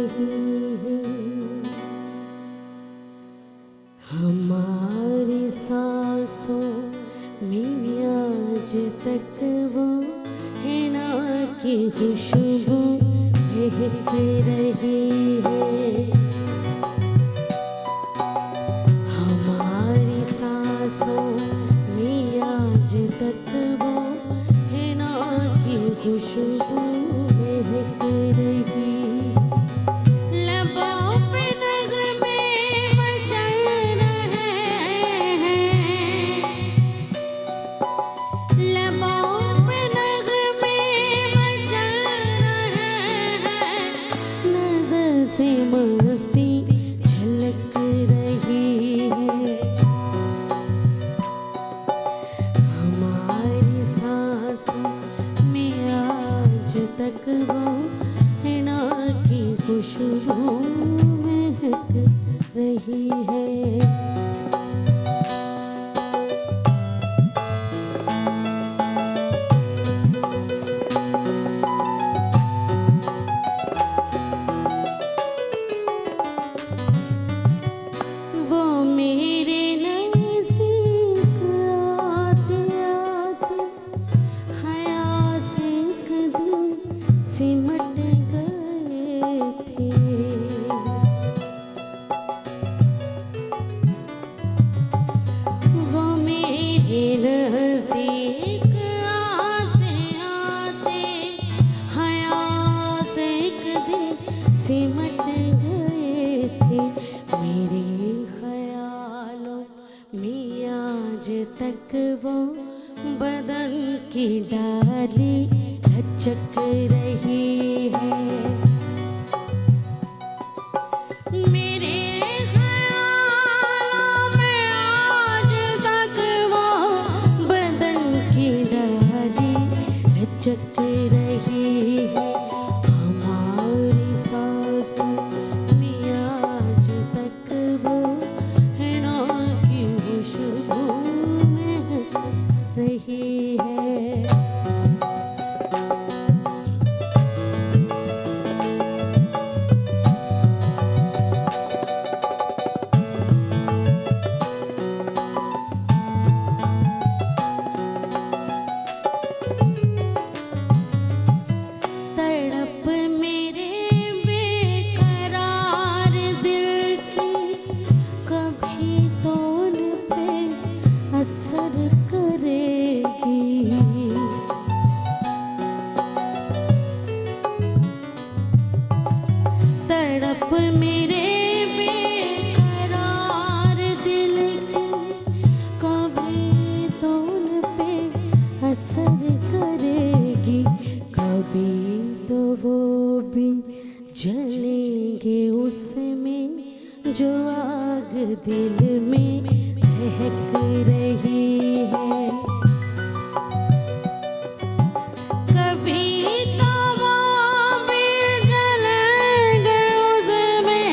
रही है। हमारी सांसों में आज तक वो है ना की खुशबू महक रही है। हमारी सांसों में आज तक वो है ना की खुशबू महक रही। लबों पे नगमे मचल रहे हैं, लबों पे नगमे मचल रहे हैं, नजर से मस्ती झलक रही है। हमारी सांसों में आज तक वो है ना की खुशबू महक रही है। वो मेरे नज़दीक आते आते हया से कदम सिमट गए थे। वो मेरे नज़दीक आते आते हया से कदम सिमट गए थे। मेरे ख्यालों में आज तक वो बदन की डाली लचक रही है। मेरे ख्यालों में आज तक वो बदन की डाली लचक रही है। हमारी सांसों में आज तक वो है ना की खुशबू महक रही है। तड़प मेरे बेकरार दिल की कभी तो उन पे असर करेगी। तड़प मेरे बेकरार दिल की कभी तो उन पे असर करेगी। कभी तो वो भी जलेंगे उसमें जो आग दिल में दहक रही है। कभी तो वो भी जलेंगे उसमें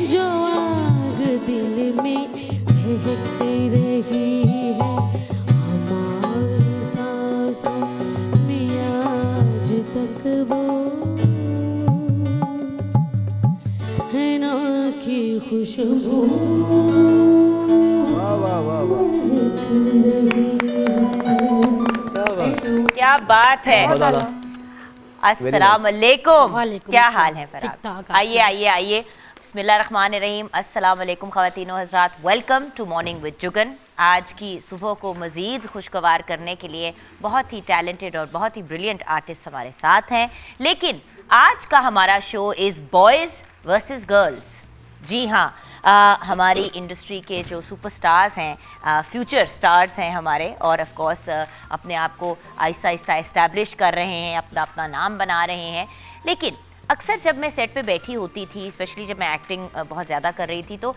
जो आग दिल में दहक रही है। हमारी सांसों में आज तक वो है ना की खुशबू महक रही है। क्या बात है। अस्सलाम वालेकुम। वालेकुम क्या अस्सलाम। हाल है फिर ठीक आप? ठाक, आप आइए आइए आइए। बिस्मिल्लाहिर्रहमानिर्रहीम। अस्सलाम वालेकुम ख़वातीनो हज़रात। Welcome to morning with Jugan. आज की सुबह को मज़ीद खुशगवार करने के लिए बहुत ही टैलेंटेड और बहुत ही ब्रिलियंट आर्टिस्ट हमारे साथ हैं। लेकिन आज का हमारा show is boys versus girls. जी हाँ, हमारी इंडस्ट्री के जो सुपरस्टार्स हैं, फ्यूचर स्टार्स हैं हमारे, और ऑफ कोर्स अपने आप को आहिस्ता आहिस्ता इस्टेब्लिश कर रहे हैं, अपना अपना नाम बना रहे हैं। लेकिन अक्सर जब मैं सेट पे बैठी होती थी, स्पेशली जब मैं एक्टिंग बहुत ज़्यादा कर रही थी, तो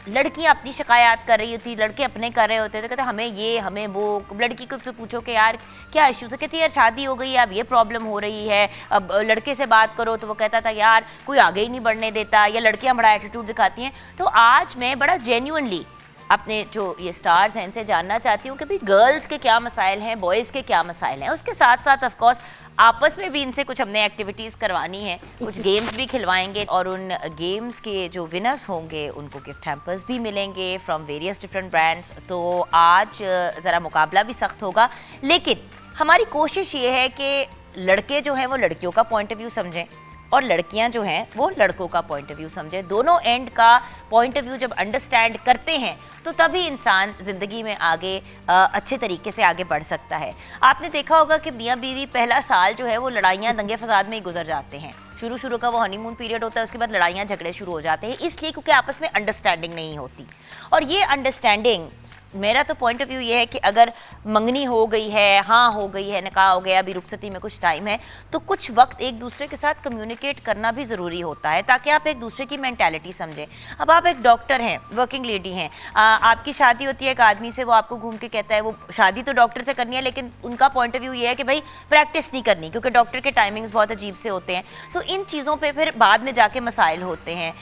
लड़कियां अपनी शिकायत कर रही होती, लड़के अपने कर रहे होते थे, कहते हमें ये हमें वो। लड़की को से पूछो कि यार क्या इश्यूज़ है, कहती यार शादी हो गई है, अब ये प्रॉब्लम हो रही है। अब लड़के से बात करो तो वो कहता था यार कोई आगे ही नहीं बढ़ने देता, या लड़कियां बड़ा एटीट्यूड दिखाती हैं। तो आज मैं बड़ा जेन्युइनली अपने जो ये स्टार्स हैं इनसे जानना चाहती हूँ कि भाई गर्ल्स के क्या मसाइल हैं, बॉयज़ के क्या मसाइल हैं। उसके साथ साथ ऑफ कोर्स आपस में भी इनसे कुछ हमने एक्टिविटीज़ करवानी है, कुछ गेम्स भी खिलवाएंगे और उन गेम्स के जो विनर्स होंगे उनको गिफ्ट हैम्पर्स भी मिलेंगे फ्रॉम वेरियस डिफरेंट ब्रांड्स। तो आज ज़रा मुकाबला भी सख्त होगा, लेकिन हमारी कोशिश ये है कि लड़के जो हैं वो लड़कियों का पॉइंट ऑफ व्यू समझें और लड़कियां जो हैं वो लड़कों का पॉइंट ऑफ व्यू समझें। दोनों एंड का पॉइंट ऑफ व्यू जब अंडरस्टैंड करते हैं तो तभी इंसान ज़िंदगी में आगे अच्छे तरीके से आगे बढ़ सकता है। आपने देखा होगा कि मियाँ बीवी पहला साल जो है वो लड़ाइयाँ दंगे फसाद में ही गुजर जाते हैं। शुरू का वो हनीमून पीरियड होता है, उसके बाद लड़ाइयाँ झगड़े शुरू हो जाते हैं, इसलिए क्योंकि आपस में अंडरस्टैंडिंग नहीं होती। और ये अंडरस्टैंडिंग, मेरा तो पॉइंट ऑफ व्यू ये है कि अगर मंगनी हो गई है, हाँ हो गई है, निकाह हो गया, अभी रुखसती में कुछ टाइम है, तो कुछ वक्त एक दूसरे के साथ कम्युनिकेट करना भी ज़रूरी होता है ताकि आप एक दूसरे की मेंटालिटी समझें। अब आप एक डॉक्टर हैं, वर्किंग लेडी हैं, आपकी शादी होती है एक आदमी से, वो आपको घूम के कहता है, वो शादी तो डॉक्टर से करनी है लेकिन उनका पॉइंट ऑफ व्यू ये है कि भाई प्रैक्टिस नहीं करनी क्योंकि डॉक्टर के टाइमिंग्स बहुत अजीब से होते हैं। सो इन चीज़ों पर फिर बाद में जाके मसाइल होते हैं।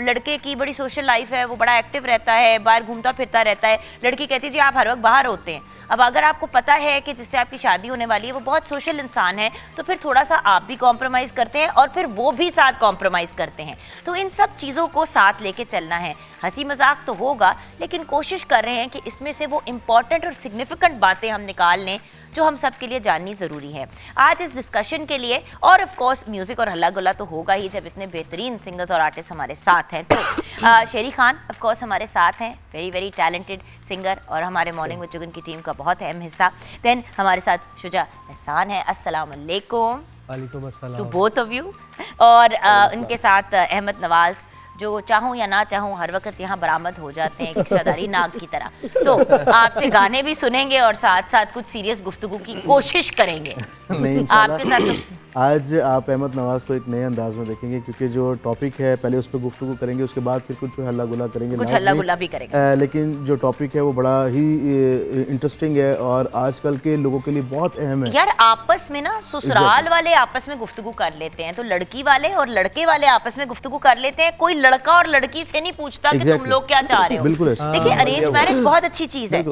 लड़के की बड़ी सोशल लाइफ है, वो बड़ा एक्टिव रहता है, बाहर घूमता फिरता रहता है, लड़की कहती है जी आप हर वक्त बाहर होते हैं। अब अगर आपको पता है कि जिससे आपकी शादी होने वाली है वो बहुत सोशल इंसान है, तो फिर थोड़ा सा आप भी कॉम्प्रोमाइज़ करते हैं और फिर वो भी साथ कॉम्प्रोमाइज़ करते हैं। तो इन सब चीज़ों को साथ लेके चलना है। हंसी मजाक तो होगा लेकिन कोशिश कर रहे हैं कि इसमें से वो इम्पॉर्टेंट और सिग्निफिकेंट बातें हम निकाल लें जो हम सब के लिए जाननी ज़रूरी है। आज इस डिस्कशन के लिए और ऑफ कोर्स म्यूज़िक और हल्ला गुल्ला तो होगा ही जब इतने बेहतरीन सिंगर्स और आर्टिस्ट हमारे साथ हैं। तो शेरी खान ऑफ कोर्स हमारे साथ हैं, वेरी वेरी टैलेंटेड सिंगर और हमारे मॉर्निंग विद जुगन की टीम का बहुत अहम हिस्सा। देन हमारे साथ शुजा एहसान है, अस्सलाम वालेकुम टू बोथ ऑफ यू। और उनके साथ अहमद नवाज, जो चाहूँ या ना चाहूँ हर वक्त यहाँ बरामद हो जाते हैं इक्शादारी नाग की तरह। तो आपसे गाने भी सुनेंगे और साथ साथ कुछ सीरियस गुफ्तगू की कोशिश करेंगे। नहीं, आपके साथ तो आज आप अहमद नवाज को एक नए अंदाज में देखेंगे क्योंकि जो टॉपिक है पहले उस पर गुफ्तगू करेंगे, उसके बाद फिर कुछ हल्ला गुल्ला करेंगे, कुछ हल्ला गुल्ला भी करेंगे। लेकिन जो टॉपिक है वो बड़ा ही इंटरेस्टिंग है और आजकल के लोगों के लिए बहुत अहम है। यार आपस में ना ससुराल वाले आपस में गुफ्तगू कर लेते हैं, तो लड़की वाले और लड़के वाले आपस में गुफ्तगू कर लेते हैं। कोई लड़का और लड़की से नहीं पूछता कि तुम लोग क्या चाह रहे हो। बिल्कुल। देखिए अरेंज मैरिज बहुत अच्छी चीज है,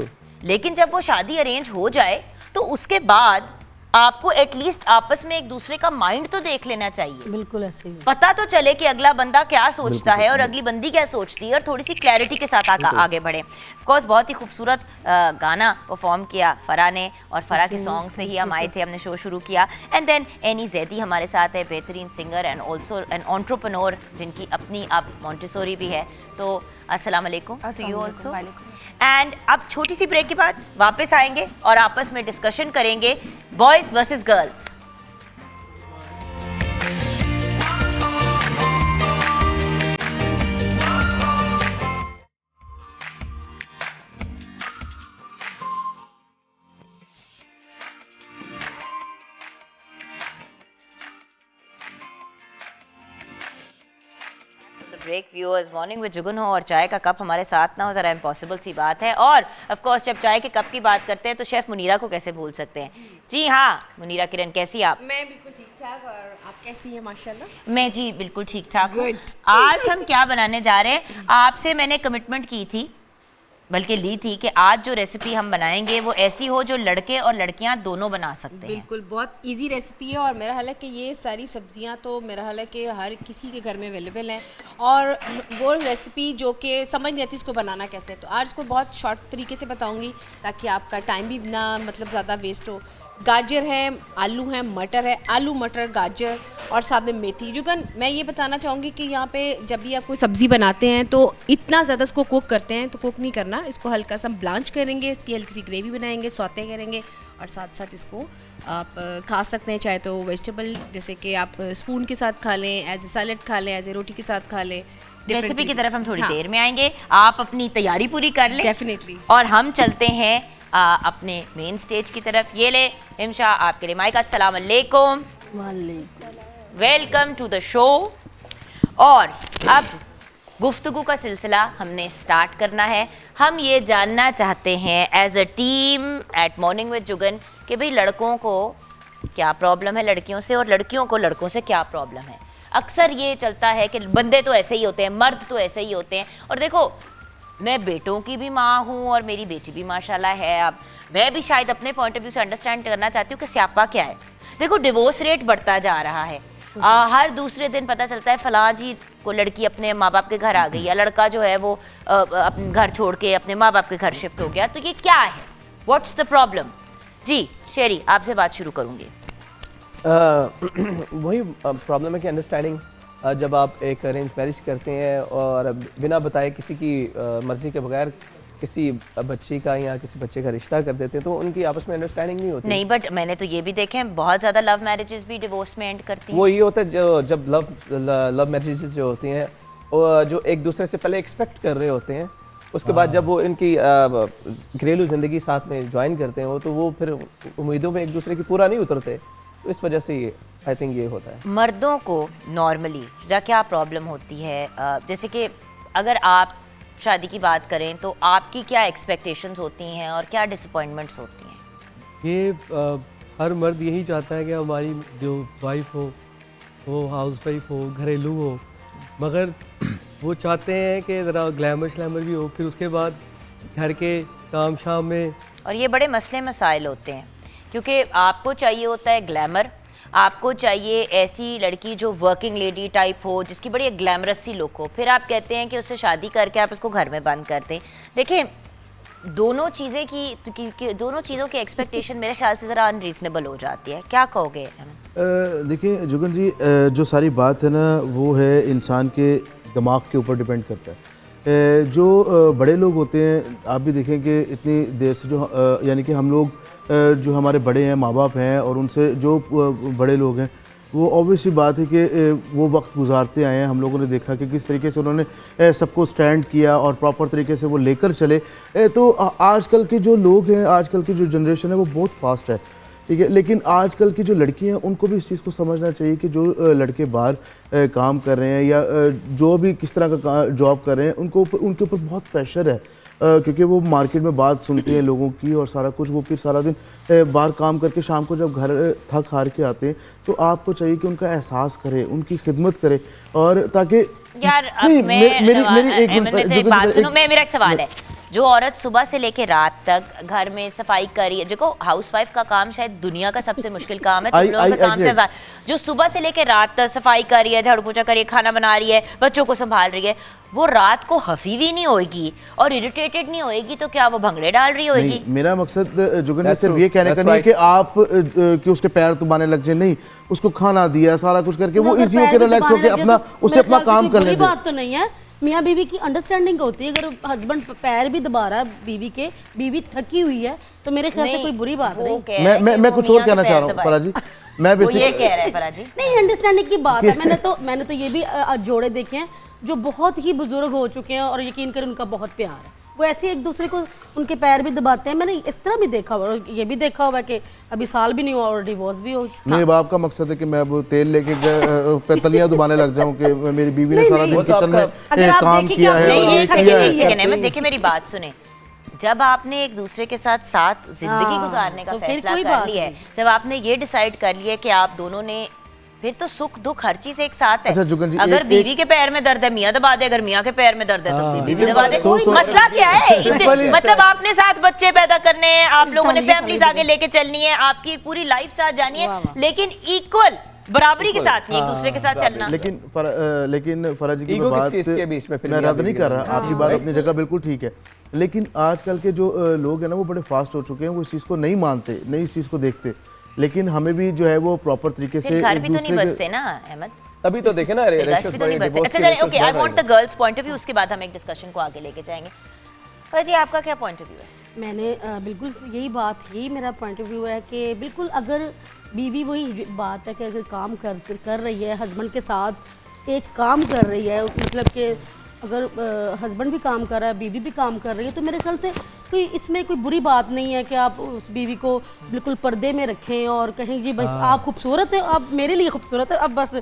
लेकिन जब वो शादी अरेंज हो जाए तो उसके बाद आपको एटलीस्ट आपस में एक दूसरे का माइंड तो देख लेना चाहिए। बिल्कुल ऐसे ही पता तो चले कि अगला बंदा क्या सोचता है और अगली बंदी क्या सोचती है और थोड़ी सी क्लैरिटी के साथ आगे बढ़े। ऑफ कोर्स बहुत ही खूबसूरत गाना परफॉर्म किया फरा ने और फरा के सॉन्ग से ही हम आए थे, हमने शो शुरू किया। एंड देन एनी जैदी हमारे साथ है, बेहतरीन singer and also an entrepreneur जिनकी अपनी अब मॉन्टेसोरी भी है। तो अस्सलाम वालेकुम टू यू ऑल्सो। एंड अब छोटी सी ब्रेक के बाद वापस आएंगे और आपस में डिस्कशन करेंगे boys versus girls. Break viewers, morning with Juggun हो और चाय का कप हमारे साथ ना हो ज़रा इम्पॉसिबल सी बात है। और ऑफ कोर्स जब चाय के कप की बात करते हैं तो शेफ़ मुनीरा को कैसे भूल सकते हैं। जी हाँ मुनीरा किरण, कैसी आप? मैं बिल्कुल ठीक ठाक, और आप कैसी हैं? माशाल्लाह मैं जी बिल्कुल ठीक ठाक हूँ। Good. आज हम क्या बनाने जा रहे हैं, आपसे मैंने कमिटमेंट की थी, बल्कि ली थी कि आज जो रेसिपी हम बनाएंगे वो ऐसी हो जो लड़के और लड़कियां दोनों बना सकते हैं। बिल्कुल बहुत इजी रेसिपी है और मेरा ख्याल है कि ये सारी सब्जियां तो मेरा ख्याल है कि हर किसी के घर में अवेलेबल हैं और वो रेसिपी जो कि समझ नहीं आती इसको बनाना कैसे, तो आज इसको बहुत शॉर्ट तरीके से बताऊंगी ताकि आपका टाइम भी ना मतलब ज़्यादा वेस्ट हो। गाजर है, आलू है, मटर है, आलू मटर गाजर और साथ में मेथी। जुगन मैं ये बताना चाहूँगी कि यहाँ पे जब भी आप कोई सब्ज़ी बनाते हैं तो इतना ज़्यादा इसको कुक करते हैं तो कुक नहीं करना, इसको हल्का सा ब्लांच करेंगे, इसकी हल्की सी ग्रेवी बनाएंगे, सौते करेंगे और साथ साथ इसको आप खा सकते हैं, चाहे तो वेजिटेबल जैसे कि आप स्पून के साथ खा लें, एज ए सैलेड खा लें, एज ए रोटी के साथ खा लें। रेसिपी की तरफ हम थोड़ी हाँ। देर में आएंगे, आप अपनी तैयारी पूरी कर लें डेफिनेटली। और हम चलते हैं अपने मेन स्टेज की तरफ। ये ले इमशा आपके लिए माइक। अस्सलाम वालेकुम, वेलकम टू द शो। और अब गुफ्तगू का सिलसिला हमने स्टार्ट करना है। हम ये जानना चाहते हैं as a team at morning with Juggun कि भाई लड़कों को क्या प्रॉब्लम है लड़कियों से और लड़कियों को लड़कों से क्या प्रॉब्लम है। अक्सर ये चलता है कि बंदे तो ऐसे ही होते हैं, मर्द तो ऐसे ही होते हैं। और देखो मैं बेटों की भी माँ हूँ और मेरी बेटी भी माशाल्लाह है। अब मैं भी शायद अपने पॉइंट ऑफ व्यू से अंडरस्टैंड करना चाहती हूँ कि स्यापा क्या है। देखो डिवोर्स रेट बढ़ता जा रहा है, हर दूसरे दिन पता चलता है फलां जी को लड़की अपने माँ बाप के घर आ गई, या लड़का जो है वो अपने घर छोड़ के अपने माँ बाप के घर शिफ्ट हो गया। तो ये क्या है, व्हाट्स द प्रॉब्लम? जी शेरी, आपसे बात शुरू करूँगी। वही प्रॉब्लम है कि अंडरस्टैंडिंग जब आप एक अरेंज मैरिज करते हैं और बिना बताए किसी की मर्ज़ी के बगैर किसी बच्ची का या किसी बच्चे का रिश्ता कर देते हैं तो उनकी आपस में अंडरस्टैंडिंग नहीं होती। नहीं, बट मैंने तो ये भी देखे हैं बहुत ज़्यादा लव मैरिजेस भी डिवोर्स में एंड करती हैं। वो ये होता है जब लव मैरिजेस जो होती हैं जो एक दूसरे से पहले एक्सपेक्ट कर रहे होते हैं, उसके बाद जब वो इनकी घरेलू ज़िंदगी साथ में ज्वाइन करते हैं तो वो फिर उम्मीदों में एक दूसरे की पूरा नहीं उतरते, तो इस वजह से आई थिंक ये होता है। मर्दों को नॉर्मली क्या प्रॉब्लम होती है? जैसे कि अगर आप शादी की बात करें तो आपकी क्या एक्सपेक्टेशंस होती हैं और क्या डिसअपॉइंटमेंट्स होती हैं? ये हर मर्द यही चाहता है कि हमारी जो वाइफ हो वो हाउस वाइफ हो, घरेलू हो, मगर वो चाहते हैं कि ज़रा ग्लैमर श्लैमर भी हो, फिर उसके बाद घर के काम शाम में। और ये बड़े मसले मसाइल होते हैं क्योंकि आपको चाहिए होता है ग्लैमर, आपको चाहिए ऐसी लड़की जो वर्किंग लेडी टाइप हो, जिसकी बड़ी ग्लैमरस सी लुक हो, फिर आप कहते हैं कि उससे शादी करके आप उसको घर में बंद कर दें। देखिए दोनों चीज़ें दोनों चीज़ों की एक्सपेक्टेशन मेरे ख्याल से ज़रा अनरीजनेबल हो जाती है। क्या कहोगे? देखिए जुगन जी, जो सारी बात है ना वो है इंसान के दिमाग के ऊपर डिपेंड करता है। जो बड़े लोग होते हैं, आप भी देखें कि इतनी देर से जो यानी कि हम लोग जो हमारे बड़े हैं, माँ बाप हैं, और उनसे जो बड़े लोग हैं वो ऑब्वियसली बात है कि वो वक्त गुजारते आए हैं। हम लोगों ने देखा कि किस तरीके से उन्होंने सबको स्टैंड किया और प्रॉपर तरीके से वो लेकर चले। तो आजकल के जो लोग हैं, आजकल की जो जनरेशन है वो बहुत फास्ट है, ठीक है, लेकिन आजकल की जो लड़कियां हैं उनको भी इस चीज़ को समझना चाहिए कि जो लड़के बाहर काम कर रहे हैं या जो भी किस तरह का जॉब कर रहे हैं उनके ऊपर बहुत प्रेशर है, क्योंकि वो मार्केट में बात सुनते हैं लोगों की और सारा कुछ। वो फिर सारा दिन बाहर काम करके शाम को जब घर थक हार के आते हैं तो आपको चाहिए कि उनका एहसास करे, उनकी खिदमत करे, और ताकि यार मेरा एक सवाल है, जो औरत सुबह से लेके रात तक घर में सफाई कर रही है, देखो हाउसवाइफ का काम शायद दुनिया का सबसे मुश्किल काम है, तुम लोगों का काम से आसान, जो सुबह से लेके रात तक सफाई कर रही है, झाड़ू पोछा कर रही है, खाना बना रही है, बच्चों को संभाल रही है, वो रात को हफी भी नहीं होगी और इरिटेटेड नहीं होगी, तो क्या वो भंगड़े डाल रही होगी? मेरा मकसद जुगन सिर्फ ये कहने का नहीं कि आप कि उसके पैर दुबाने लग जाए, नहीं, उसको खाना दिया, सारा कुछ करके वो इजी होकर रिलैक्स होकर अपना उससे अपना काम करने दे। बात तो नहीं है, मियाँ बीवी की अंडरस्टैंडिंग होती है। अगर हस्बैंड पैर भी दबा रहा है बीवी के, बीवी थकी हुई है, तो मेरे ख्याल से कोई बुरी बात नहीं। मैं कुछ और कहना चाह रहा हूँ फराजी, मैं बेसिक ये कह रहा है फराजी नहीं, अंडरस्टैंडिंग की बात है। मैंने तो ये भी जोड़े देखे हैं जो बहुत ही बुजुर्ग हो चुके हैं और यकीन करें उनका बहुत प्यार है, वो ऐसे एक दूसरे को उनके पैर भी दबाते हैं। मैंने इस तरह भी देखा हुआ, और ये भी देखा हुआ कि अभी साल भी नहीं हुआ और डिवोर्स भी हो चुका। मेरे बाप का मकसद है कि मैं अब तेल लेके तलियां दुबाने लग जाऊं कि मेरी बीवी ने सारा दिन किचन में काम किया है। देखिए मेरी बात सुने, जब आपने एक दूसरे के साथ जिंदगी गुजारने का फैसला कर लिया है, जब आपने ये डिसाइड कर लिया है कि आप दोनों ने, फिर तो सुख दुख हर चीज एक साथ है। अच्छा जुगन जी, अगर बीवी के पैर में दर्द है मियाँ दबा दे, अगर मियाँ के पैर में दर्द है तो बीवी दबा दे। मसला क्या है? मतलब आपने 7 बच्चे पैदा करने हैं, आप लोगों ने फैमिलीज आगे लेके चलनी है, आपकी एक पूरी लाइफ साथ जानी है, लेकिन इक्वल बराबरी के साथ नहीं, एक दूसरे के साथ चलना। लेकिन फराजी की बात मैं रद्द नहीं कर रहा, आपकी बात अपनी जगह बिल्कुल ठीक है, लेकिन आजकल के जो लोग हैं ना वो बड़े फास्ट हो चुके हैं, वो इस चीज़ को नहीं मानते, नहीं इस चीज़ को देखते। लेकिन हमें भी जो है वो प्रॉपर तरीके से घर भी तो नहीं बसते ना अहमद, तभी तो देखे ना भी तो नहीं बसते। अच्छा okay, I want the girls point of view, उसके बाद हम एक डिस्कशन को आगे लेके जाएंगे। पर जी आपका क्या पॉइंट ऑफ व्यू है? मैंने बिल्कुल यही मेरा पॉइंट ऑफ व्यू है कि बिल्कुल अगर बीवी, वही बात है कि अगर काम कर रही है, हस्बैंड के साथ एक काम कर रही है, मतलब कि अगर हस्बैंड भी काम कर रहा है, बीवी भी काम कर रही है, तो मेरे ख्याल से इसमें कोई बुरी बात नहीं है कि आप उस बीवी को बिल्कुल पर्दे में रखें और कहें जी भाई आप खूबसूरत हैं, आप मेरे लिए खूबसूरत है, अब बस।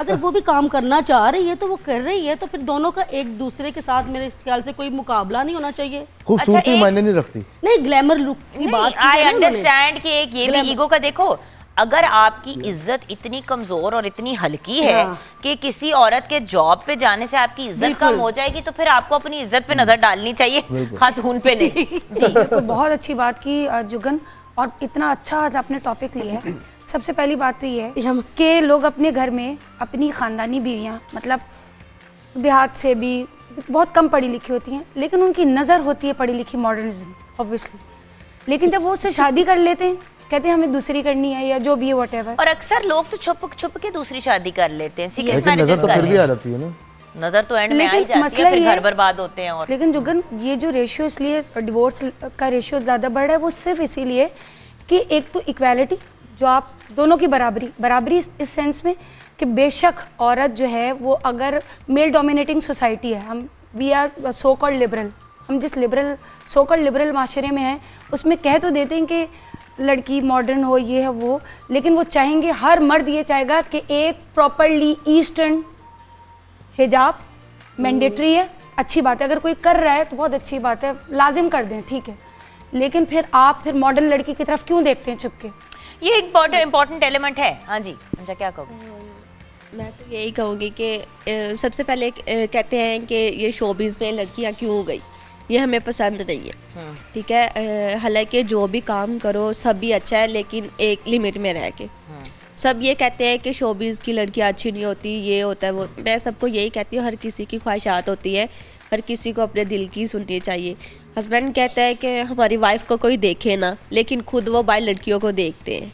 अगर वो भी काम करना चाह रही है तो वो कर रही है, तो फिर दोनों का एक दूसरे के साथ मेरे ख्याल से कोई मुकाबला नहीं होना चाहिए। खूबसूरती मायने नहीं रखती, नहीं, ग्लैमर लुक की बात, आई अंडरस्टैंड कि एक ये भी ईगो का देखो, अगर आपकी इज्जत इतनी कमजोर और इतनी हल्की है कि किसी औरत के जॉब पे जाने से आपकी इज्जत कम हो जाएगी, तो फिर आपको अपनी इज्जत पे नजर डालनी चाहिए, खातून पे नहीं। जी बिल्कुल, बहुत अच्छी बात की जुगन, और इतना अच्छा आज आपने टॉपिक लिया है। सबसे पहली बात तो ये है कि लोग अपने घर में अपनी ख़ानदानी बीवियाँ, मतलब देहात से भी बहुत कम पढ़ी लिखी होती हैं, लेकिन उनकी नज़र होती है पढ़ी लिखी, मॉडर्निज्म ऑब्वियसली, लेकिन जब वो उससे शादी कर लेते हैं कहते हैं हमें दूसरी करनी है या जो भी है व्हाटएवर। और अक्सर लोग तो छुप छुप के दूसरी शादी कर लेते हैं, सीक्रेट लेकिन मैरिजेस नजर तो कर फिर भी लेते आ हैं। जाती है ना, नजर तो एंड में आ ही लेकिन जाती है, मसला फिर ये घर है- बर्बाद होते हैं। और लेकिन जुगन, ये जो रेशियो इसलिए डिवोर्स का रेशियो ज़्यादा बढ़ रहा है, वो सिर्फ इसीलिए कि एक तो इक्वालिटी, जो आप दोनों की बराबरी इस सेंस में कि बेशक औरत जो है वो अगर मेल डोमिनेटिंग सोसाइटी है, हम we are so called liberal, हम जिस सो कॉल्ड लिबरल माशरे में हैं उसमें कह तो देते हैं कि लड़की मॉडर्न हो, ये है वो, लेकिन वो चाहेंगे, हर मर्द ये चाहेगा कि एक प्रॉपरली ईस्टर्न हिजाब मैंडेटरी है, अच्छी बात है, अगर कोई कर रहा है तो बहुत अच्छी बात है, लाजिम कर दें, ठीक है, लेकिन फिर मॉडर्न लड़की की तरफ क्यों देखते हैं चुपके? ये एक बहुत इंपॉर्टेंट एलिमेंट है। हाँ जी, अच्छा क्या कहोगे? मैं तो यही कहूँगी कि सबसे पहले कहते हैं कि ये शोबिज़ में लड़कियाँ क्यों हो गई, ये हमें पसंद नहीं है, ठीक है। हालांकि जो भी काम करो सब भी अच्छा है, लेकिन एक लिमिट में रह के। सब ये कहते हैं कि शोबिज़ की लड़कियाँ अच्छी नहीं होती, ये होता है वो, मैं सबको यही कहती हूँ, हर किसी की ख्वाहिशात होती है, हर किसी को अपने दिल की सुननी चाहिए। हस्बैंड कहता है कि हमारी वाइफ को कोई देखे ना, लेकिन खुद वो बाहर लड़कियों को देखते हैं।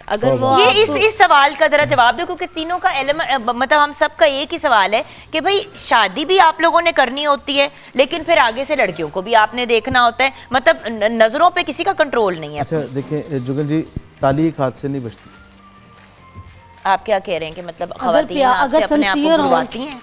अगर वो ये आपको- इस सवाल का जरा जवाब दो, क्योंकि तीनों का एलिमेंट, मतलब हम सबका एक ही सवाल है कि भाई शादी भी आप लोगों ने करनी होती है, लेकिन फिर आगे से लड़कियों को भी आपने देखना होता है, मतलब नजरों पे किसी का कंट्रोल नहीं है। अच्छा देखें जुगन जी, ताली एक हाथ से नहीं बचती। आप क्या कह रहे हैं कि मतलब खवातीन प्यार- आपसे अगर अपने आप को sincere हो- घुरवाती हैं?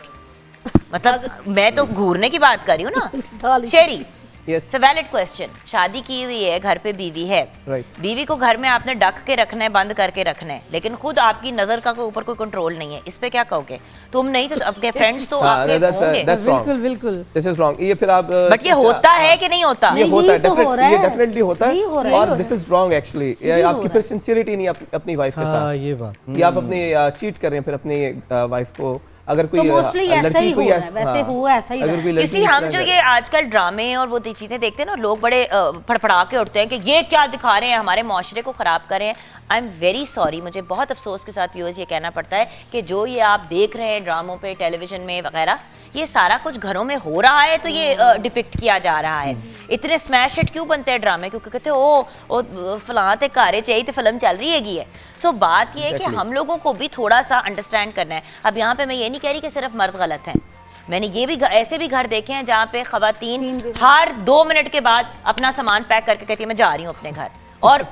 मतलब मैं तो घूरने की बात कर रही हूँ ना। ताली। शेरी, Yes. वैलिड क्वेश्चन, शादी की हुई है, घर पे बीवी है, Right. बीवी को घर में आपने ढक के रखना है, बंद करके रखना है, लेकिन खुद आपकी नजर का ऊपर कोई कंट्रोल नहीं है, इस पे क्या कहोगे? तुम नहीं तो आपके फ्रेंड्स तो हाँ, आपके that's होंगे, wrong. बिल्कुल बिल्कुल। This is wrong. ये फिर आप बट ये होता है कि नहीं होता? ये होता है, यही तो हो रहा ये है। डेफिनेटली होता यही हो रहा है, है। और दिस इज रॉन्ग एक्चुअली। ये आपकी फिर सिंसियरिटी नहीं अपनी वाइफ के हाँ साथ, ये बात। ये आप अपनी चीट कर रहे हैं फिर अपनी वाइफ को। अगर कोई तो मोस्टली ऐसा लड़की ही हो कोई रहा है, वैसे हुआ ऐसा ही अगर रहा कोई है। लड़की किसी हम जो ये आजकल ड्रामे और वो चीजें देखते हैं ना, लोग बड़े फड़फड़ा के उठते हैं कि ये क्या दिखा रहे हैं, हमारे माशरे को खराब कर रहे हैं। आई एम वेरी सॉरी, मुझे बहुत अफसोस के साथ व्यूअर्स ये कहना पड़ता है कि जो ये आप देख रहे हैं ड्रामों पे, टेलीविजन में वगैरह, ये सारा कुछ घरों में हो रहा है, तो ये डिपिक्ट किया जा रहा है। इतने स्मैश हिट क्यों बनते हैं ड्रामे? क्योंकि कहते हैं ओ फलां ते कारे चाहिए तो फिल्म चल रही है। सो बात ये है कि हम लोगों को भी थोड़ा सा अंडरस्टैंड करना है। अब यहाँ पे मैं ये नहीं कह रही कि सिर्फ मर्द गलत हैं, मैंने ये भी ऐसे भी घर देखे हैं जहाँ पे खवातीन हर 2 मिनट के बाद अपना सामान पैक करके कहती है मैं जा रही हूँ अपने घर, और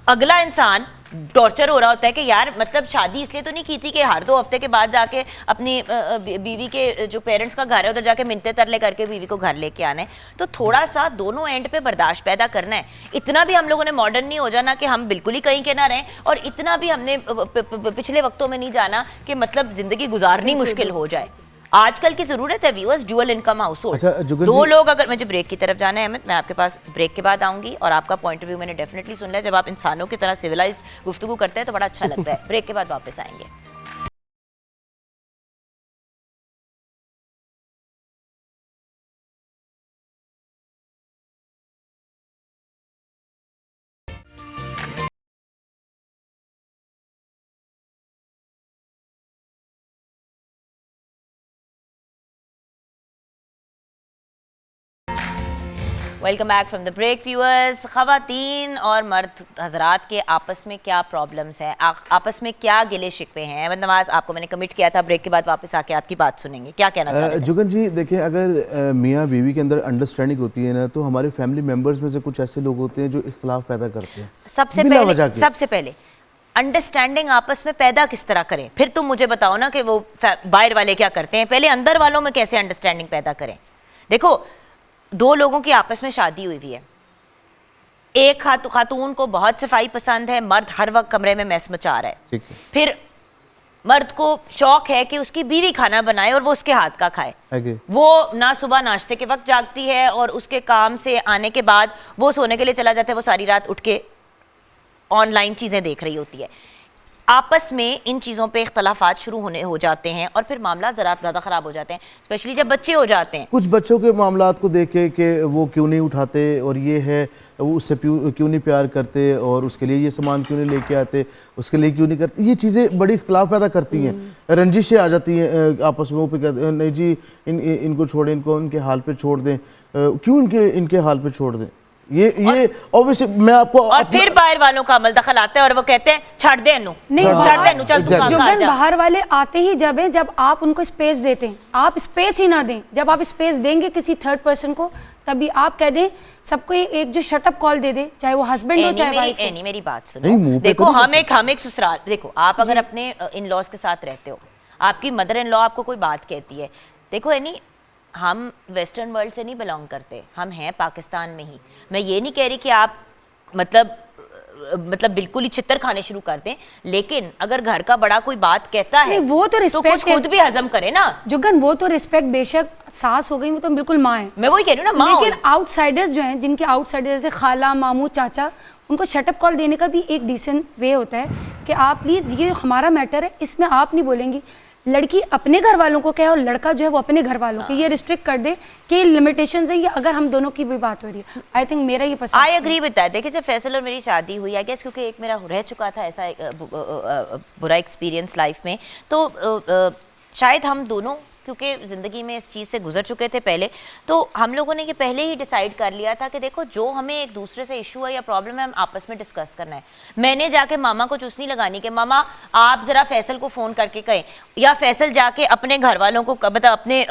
अगला इंसान टॉर्चर हो रहा होता है कि यार मतलब शादी इसलिए तो नहीं की थी कि हर 2 हफ्ते के बाद जाके अपनी बीवी के जो पेरेंट्स का घर है उधर जाके मिन्नतें तरले करके बीवी को घर लेके आना है। तो थोड़ा सा दोनों एंड पे बर्दाश्त पैदा करना है। इतना भी हम लोगों ने मॉडर्न नहीं हो जाना कि हम बिल्कुल ही कहीं के ना रहें, और इतना भी हमने पिछले वक्तों में नहीं जाना कि मतलब जिंदगी गुजारनी मुश्किल हो जाए। आजकल की जरूरत है viewers dual income house hold. अच्छा, जुगल दो जी- लोग, अगर मुझे ब्रेक की तरफ जाना है अहमद, मैं आपके पास ब्रेक के बाद आऊंगी, और आपका पॉइंट ऑफ व्यू मैंने डेफिनेटली सुन लिया। जब आप इंसानों की तरह सिविलाइज गुफ्तगू करते हैं तो बड़ा अच्छा लगता है। ब्रेक के बाद वापस आएंगे। Welcome back from the break viewers. खवातीन और मर्द हजरात के आपस में क्या प्रॉब्लम्स हैं, आपस में क्या गिले शिकवे हैं? अहमद नवाज, आपको मैंने कमिट किया था ब्रेक के बाद वापस आके आपकी बात सुनेंगे, क्या कहना चाह रहे थे? जुगन जी देखें, अगर मियाँ बीवी के अंदर अंडरस्टैंडिंग होती है ना, तो हमारे फैमिली मेंबर्स में से कुछ ऐसे लोग होते हैं जो इख्तलाफ पैदा करते हैं बिला वजह के। सबसे पहले अंडरस्टैंडिंग आपस में पैदा किस तरह करें, फिर तुम मुझे बताओ ना कि वो बाहर वाले क्या करते हैं। पहले अंदर वालों में कैसे अंडरस्टैंडिंग पैदा करें? देखो, 2 लोगों की आपस में शादी हुई भी है, एक खातून को बहुत सफाई पसंद है, मर्द हर वक्त कमरे में मैस मचा रहा है, ठीक है, फिर मर्द को शौक है कि उसकी बीवी खाना बनाए और वो उसके हाथ का खाए। agree। वो ना सुबह नाश्ते के वक्त जागती है और उसके काम से आने के बाद वो सोने के लिए चला जाता है, वो सारी रात उठ के ऑनलाइन चीज़ें देख रही होती है, आपस में इन चीज़ों पे इख्तलाफात शुरू होने हो जाते हैं और फिर मामला ज़रा ज़्यादा ख़राब हो जाते हैं, स्पेशली जब बच्चे हो जाते हैं। कुछ बच्चों के मामलात को देख के कि वो क्यों नहीं उठाते और ये है, वो उससे क्यों नहीं प्यार करते और उसके लिए ये सामान क्यों नहीं लेके आते, उसके लिए क्यों नहीं करते, ये चीज़ें बड़ी इख्तलाफ पैदा करती हैं, रंजिशें आ जाती हैं आपस में। वो पे कहते हैं नहीं जी इनको छोड़ें, इनको इनके हाल पे छोड़ दें, क्यों इनके हाल पे छोड़ दें, ये ऑब्वियसली मैं आपको और फिर बाहर वालों का अमल दखल आता है और वो कहते हैं छाड़ दे अनु, नहीं, छाड़ दे अनु, चल तू काम कर जुगन, जा। बाहर वाले आते ही जब हैं जब आप उनको स्पेस देते हैं। आप स्पेस ही ना दें, जब आप स्पेस देंगे किसी थर्ड पर्सन को तभी आप कह दें सबको एक जो शटअप कॉल दे दे, चाहे वो हस्बैंड हो चाहे वाइफ हो। मेरी बात नहीं, मुंह सुनो, पे देखो तो नहीं हम एक ससुराल, देखो आप अगर अपने इन लॉज के साथ रहते हो, आपकी मदर इन लॉ आपको कोई बात कहती है, देखो एनी हम वेस्टर्न वर्ल्ड से नहीं बिलोंग करते, हम हैं पाकिस्तान में ही। मैं ये नहीं कह रही कि आप मतलब बिल्कुल ही चित्तर खाने शुरू कर दें, लेकिन अगर घर का बड़ा कोई बात कहता है नहीं, वो तो रिस्पेक्ट कुछ खुद भी हजम करे ना। जुगन, वो तो रिस्पेक्ट, बेशक सास हो गई वो तो बिल्कुल माँ है, मैं वही कह रही हूँ ना, माँ लेकिन आउटसाइडर्स जो हैं, जिनके आउटसाइडर जैसे खाला मामू चाचा, उनको शटअप कॉल देने का भी एक डिसेंट वे होता है कि आप प्लीज़ ये हमारा मैटर है, इसमें आप नहीं बोलेंगी। लड़की अपने घर वालों को कहे और लड़का जो है वो अपने घर वालों के, ये रिस्ट्रिक्ट कर दे कि लिमिटेशंस है, ये अगर हम दोनों की भी बात हो रही है। आई थिंक मेरा ये पसंद, आई एग्री विद दैट। देखिए जब फैसल और मेरी शादी हुई, आई गेस क्योंकि एक मेरा रह चुका था ऐसा बुरा एक्सपीरियंस लाइफ में, तो शायद हम दोनों क्योंकि ज़िंदगी में इस चीज़ से गुजर चुके थे पहले, तो हम लोगों ने ये पहले ही डिसाइड कर लिया था कि देखो जो हमें एक दूसरे से इशू है या प्रॉब्लम है, हम आपस में डिस्कस करना है। मैंने जाके मामा को चुस्नी लगानी कि मामा आप ज़रा फैसल को फ़ोन करके कहें, या फैसल जाके अपने घर वालों को मतलब अपने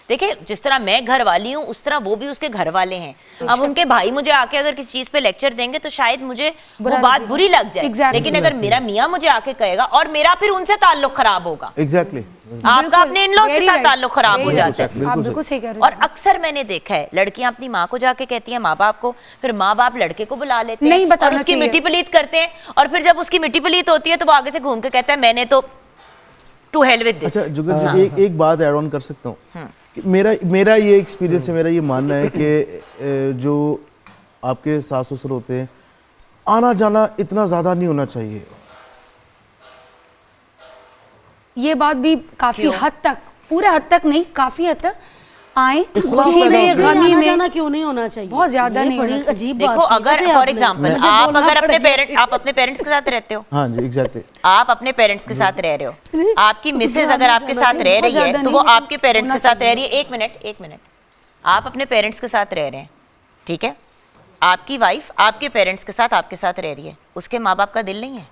देखिए जिस तरह मैं घर वाली हूँ उस तरह वो भी उसके घर वाले हैं। अब उनके भाई मुझे आके अगर किसी चीज़ पे लेक्चर देंगे तो शायद मुझे वो बात बुरी लग जाए, लेकिन अगर मेरा मियाँ मुझे आके कहेगा और मेरा फिर उनसे ताल्लुक खराब होगा, एग्जैक्टली आपका अपने इन-लॉज के साथ ताल्लुक खराब हो जाता है। आप बिल्कुल सही कह रहे हो। और अक्सर मैंने देखा है लड़कियां अपनी माँ को जाके कहती हैं माँ बाप को, फिर माँ बाप लड़के को बुला लेते नहीं हैं बताना और उसकी चाहिए। मिट्टी पलीत करते हैं, और फिर जब उसकी मिट्टी पलीत होती है तो वो आगे से घूम के कहता है मैंने तो टू हेल विद दिस। अच्छा जुगल जी, एक बात ऐड ऑन कर सकता हूँ। मेरा ये एक्सपीरियंस है, मेरा ये मानना है कि जो आपके सास ससुर होते हैं, आना जाना इतना ज़्यादा नहीं होना चाहिए। ये बात भी काफी हद तक, पूरे हद तक नहीं, काफी हद तक आए इख्तलाफ खुशी पैदा में होता है। गमी में, जाना क्यों नहीं होना चाहिए, बहुत ज्यादा ये नहीं बड़ी होना चाहिए। अजीब देखो बात की। अगर कैसे फॉर आपने- एग्जाम्पल मुझे आप बोलना अगर अपने पड़ेगा। आप अपने पेरेंट्स के साथ रहते हो, हाँ जी एग्जैक्टली, आप अपने पेरेंट्स के साथ रह रहे हो, आपकी मिसेज अगर आपके साथ रह रही है तो वो आपके पेरेंट्स के साथ रह रही है। एक मिनट, आप अपने पेरेंट्स के साथ रह रहे हैं, ठीक है, आपकी वाइफ आपके पेरेंट्स के साथ आपके साथ रह रही है, उसके माँ बाप का दिल नहीं है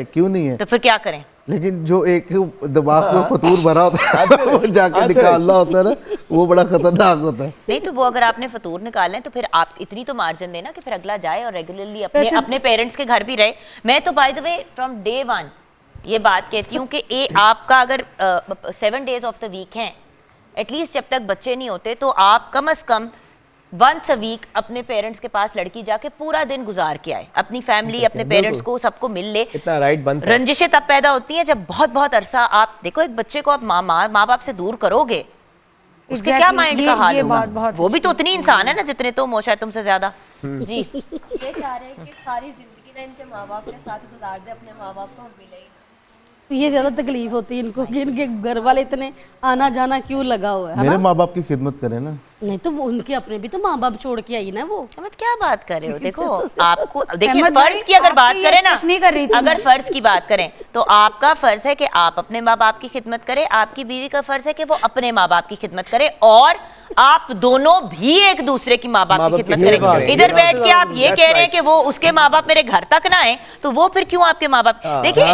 क्यों नहीं है, तो फिर क्या करें? लेकिन जो एक दिमाग में फतूर भरा होता है वो जाके निकालना होता है ना, वो बड़ा खतरनाक होता है। नहीं तो वो अगर आपने फतूर निकालना है तो फिर आप इतनी तो मार्जिन देना कि फिर अगला जाए और रेगुलरली अपने पेरेंट्स के घर भी रहे। मैं तो by the way from day one ये बात कहती हूँ कि आपका अगर 7 days ऑफ द वीक हैं, एटलीस्ट जब तक बच्चे नहीं होते तो आप कम से कम वंस अ वीक अपने पेरेंट्स के पास लड़की जाके पूरा दिन गुजार के आए, अपनी फैमिली अपने पेरेंट्स को सबको मिल ले। इतना राइट बनता है। रंजिशें तब पैदा होती हैं जब बहुत बहुत अरसा आप देखो एक बच्चे को आप माँ बाप से दूर करोगे, उसके क्या माइंड का हाल होगा? वो भी तो उतनी इंसान है ना जितने तुम हो, शायद तुमसे ज्यादा। जी ये चाह रहे हैं कि सारी जिंदगी ना इनके माँ बाप के साथ गुजार दे, अपने माँ बाप को हम मिले ही ना। ये ज़्यादा तकलीफ होती है इनको कि इनके घर वाले इतने आना जाना क्यों लगा हुआ है मेरे ना? माँ बाप की खिदमत करें ना। नहीं तो वो उनके अपने भी तो माँ बाप छोड़ के आई ना वो। अहमद क्या बात कर रहे हो? देखो आपको देखिए अहमद फर्ज भाई, की अगर बात आपसे करें ये ना, नहीं कर रही थी अगर मैं। फर्ज की बात करें तो आपका फर्ज है कि आप अपने माँ बाप की खिदमत करें, आपकी बीवी का फर्ज है कि वो अपने माँ बाप की खिदमत करे, और आप दोनों भी एक दूसरे की माँ बाप की खिदमत करें। इधर बैठ के आप ये कह रहे हैं कि वो उसके माँ बाप मेरे घर तक ना आए, तो वो फिर क्यों आपके माँ बाप? देखिए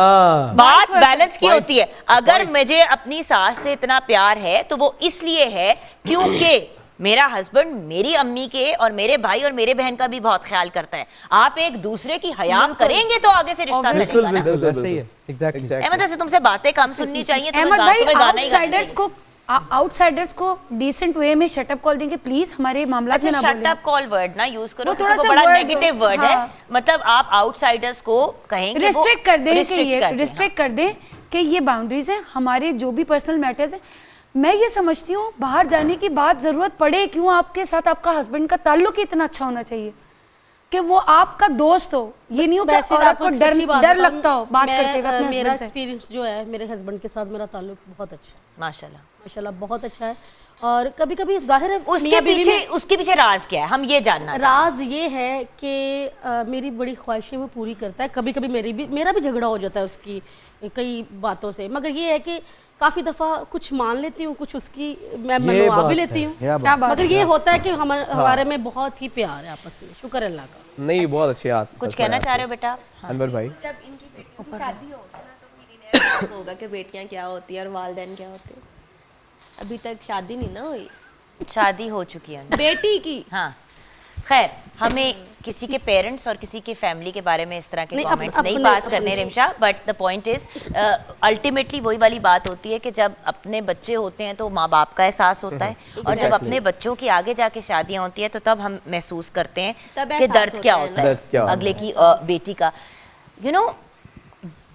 बात बैलेंस की होती है। अगर मुझे अपनी सास से इतना प्यार है तो वो इसलिए है क्योंकि मेरा हस्बैंड मेरी अम्मी के और मेरे भाई और मेरे बहन का भी बहुत ख्याल करता है। आप एक दूसरे की हया करेंगे तो आगे से रिश्ता बनेगा ना। सही है, एग्जैक्टली। अहमद वैसे तुमसे बातें कम सुननी चाहिए, अहमद भाई, तुम्हें गाना ही गाना आउटसाइडर्स को डिसेंट वे में शटअप कॉल देंगे, प्लीज हमारे मामला में ना शट बोलें। अप कॉल वर्ड ना यूज करो, वो थोड़ा वो सा बड़ा word- नेगेटिव वर्ड है। हाँ। मतलब आप आउटसाइडर्स को कहेंगे रिस्ट्रिक्ट कर दें कि restrict ये कर दें, रिस्ट्रिक्ट कर दें कि ये बाउंड्रीज हैं, हमारे जो भी पर्सनल मैटर्स हैं। मैं ये समझती हूँ बाहर जाने की बात ज़रूरत पड़े क्यों, आपके साथ आपका हस्बैंड का ताल्लुक ही इतना अच्छा होना चाहिए। कि वो आपका दोस्त हो, ये नहीं हो कि वैसे औरत आपको को एक सच्ची बात डर बताऊं, लगता हो बात मैं, करते हुए अपने मेरा हस्बैंड से। एक्सपीरियंस जो है मेरे हस्बैंड के साथ मेरा ताल्लुक बहुत अच्छा है माशाल्लाह। माशाल्लाह, बहुत अच्छा है। और कभी कभी जाहिर है उसके मियां बीवी पीछे में उसके पीछे राज क्या है, हम ये जानना चाहते राज ये है कि मेरी बड़ी ख्वाहिशें वो पूरी करता है। कभी कभी मेरा भी झगड़ा हो जाता है उसकी कई बातों से, मगर ये है कि काफ़ी दफ़ा कुछ मान लेती हूँ, कुछ उसकी मैं मनवा भी लेती हूँ, क्या क्या बात मगर ये होता है कि हमारे में बहुत ही प्यार है आपस में, शुक्र है अल्लाह का। नहीं, बहुत अच्छी बात। कुछ कहना चाह रहे हो बेटा? अनवर भाई, जब इनकी बेटियों की शादी होगी ना तो फिर इन्हें एहसास होगा कि बेटियां क्या होती है और वालिदैन क्या होते हैं। अभी तक शादी नहीं ना हुई शादी हो चुकी है उनकी। बेटी की। हाँ, खैर हमें किसी के पेरेंट्स और किसी के फैमिली के बारे में इस तरह के नहीं, कमेंट्स नहीं अपने- पास करने Rimsha, but the point is ultimately वही वाली बात होती है कि जब अपने बच्चे होते हैं तो माँ बाप का एहसास होता है, और जब अपने बच्चों की आगे जाके शादियाँ होती हैं तो तब हम महसूस करते हैं तब कि एहसास दर्द क्या होता है होता ना। दर्द क्या है होता अगले की बेटी का। यू नो,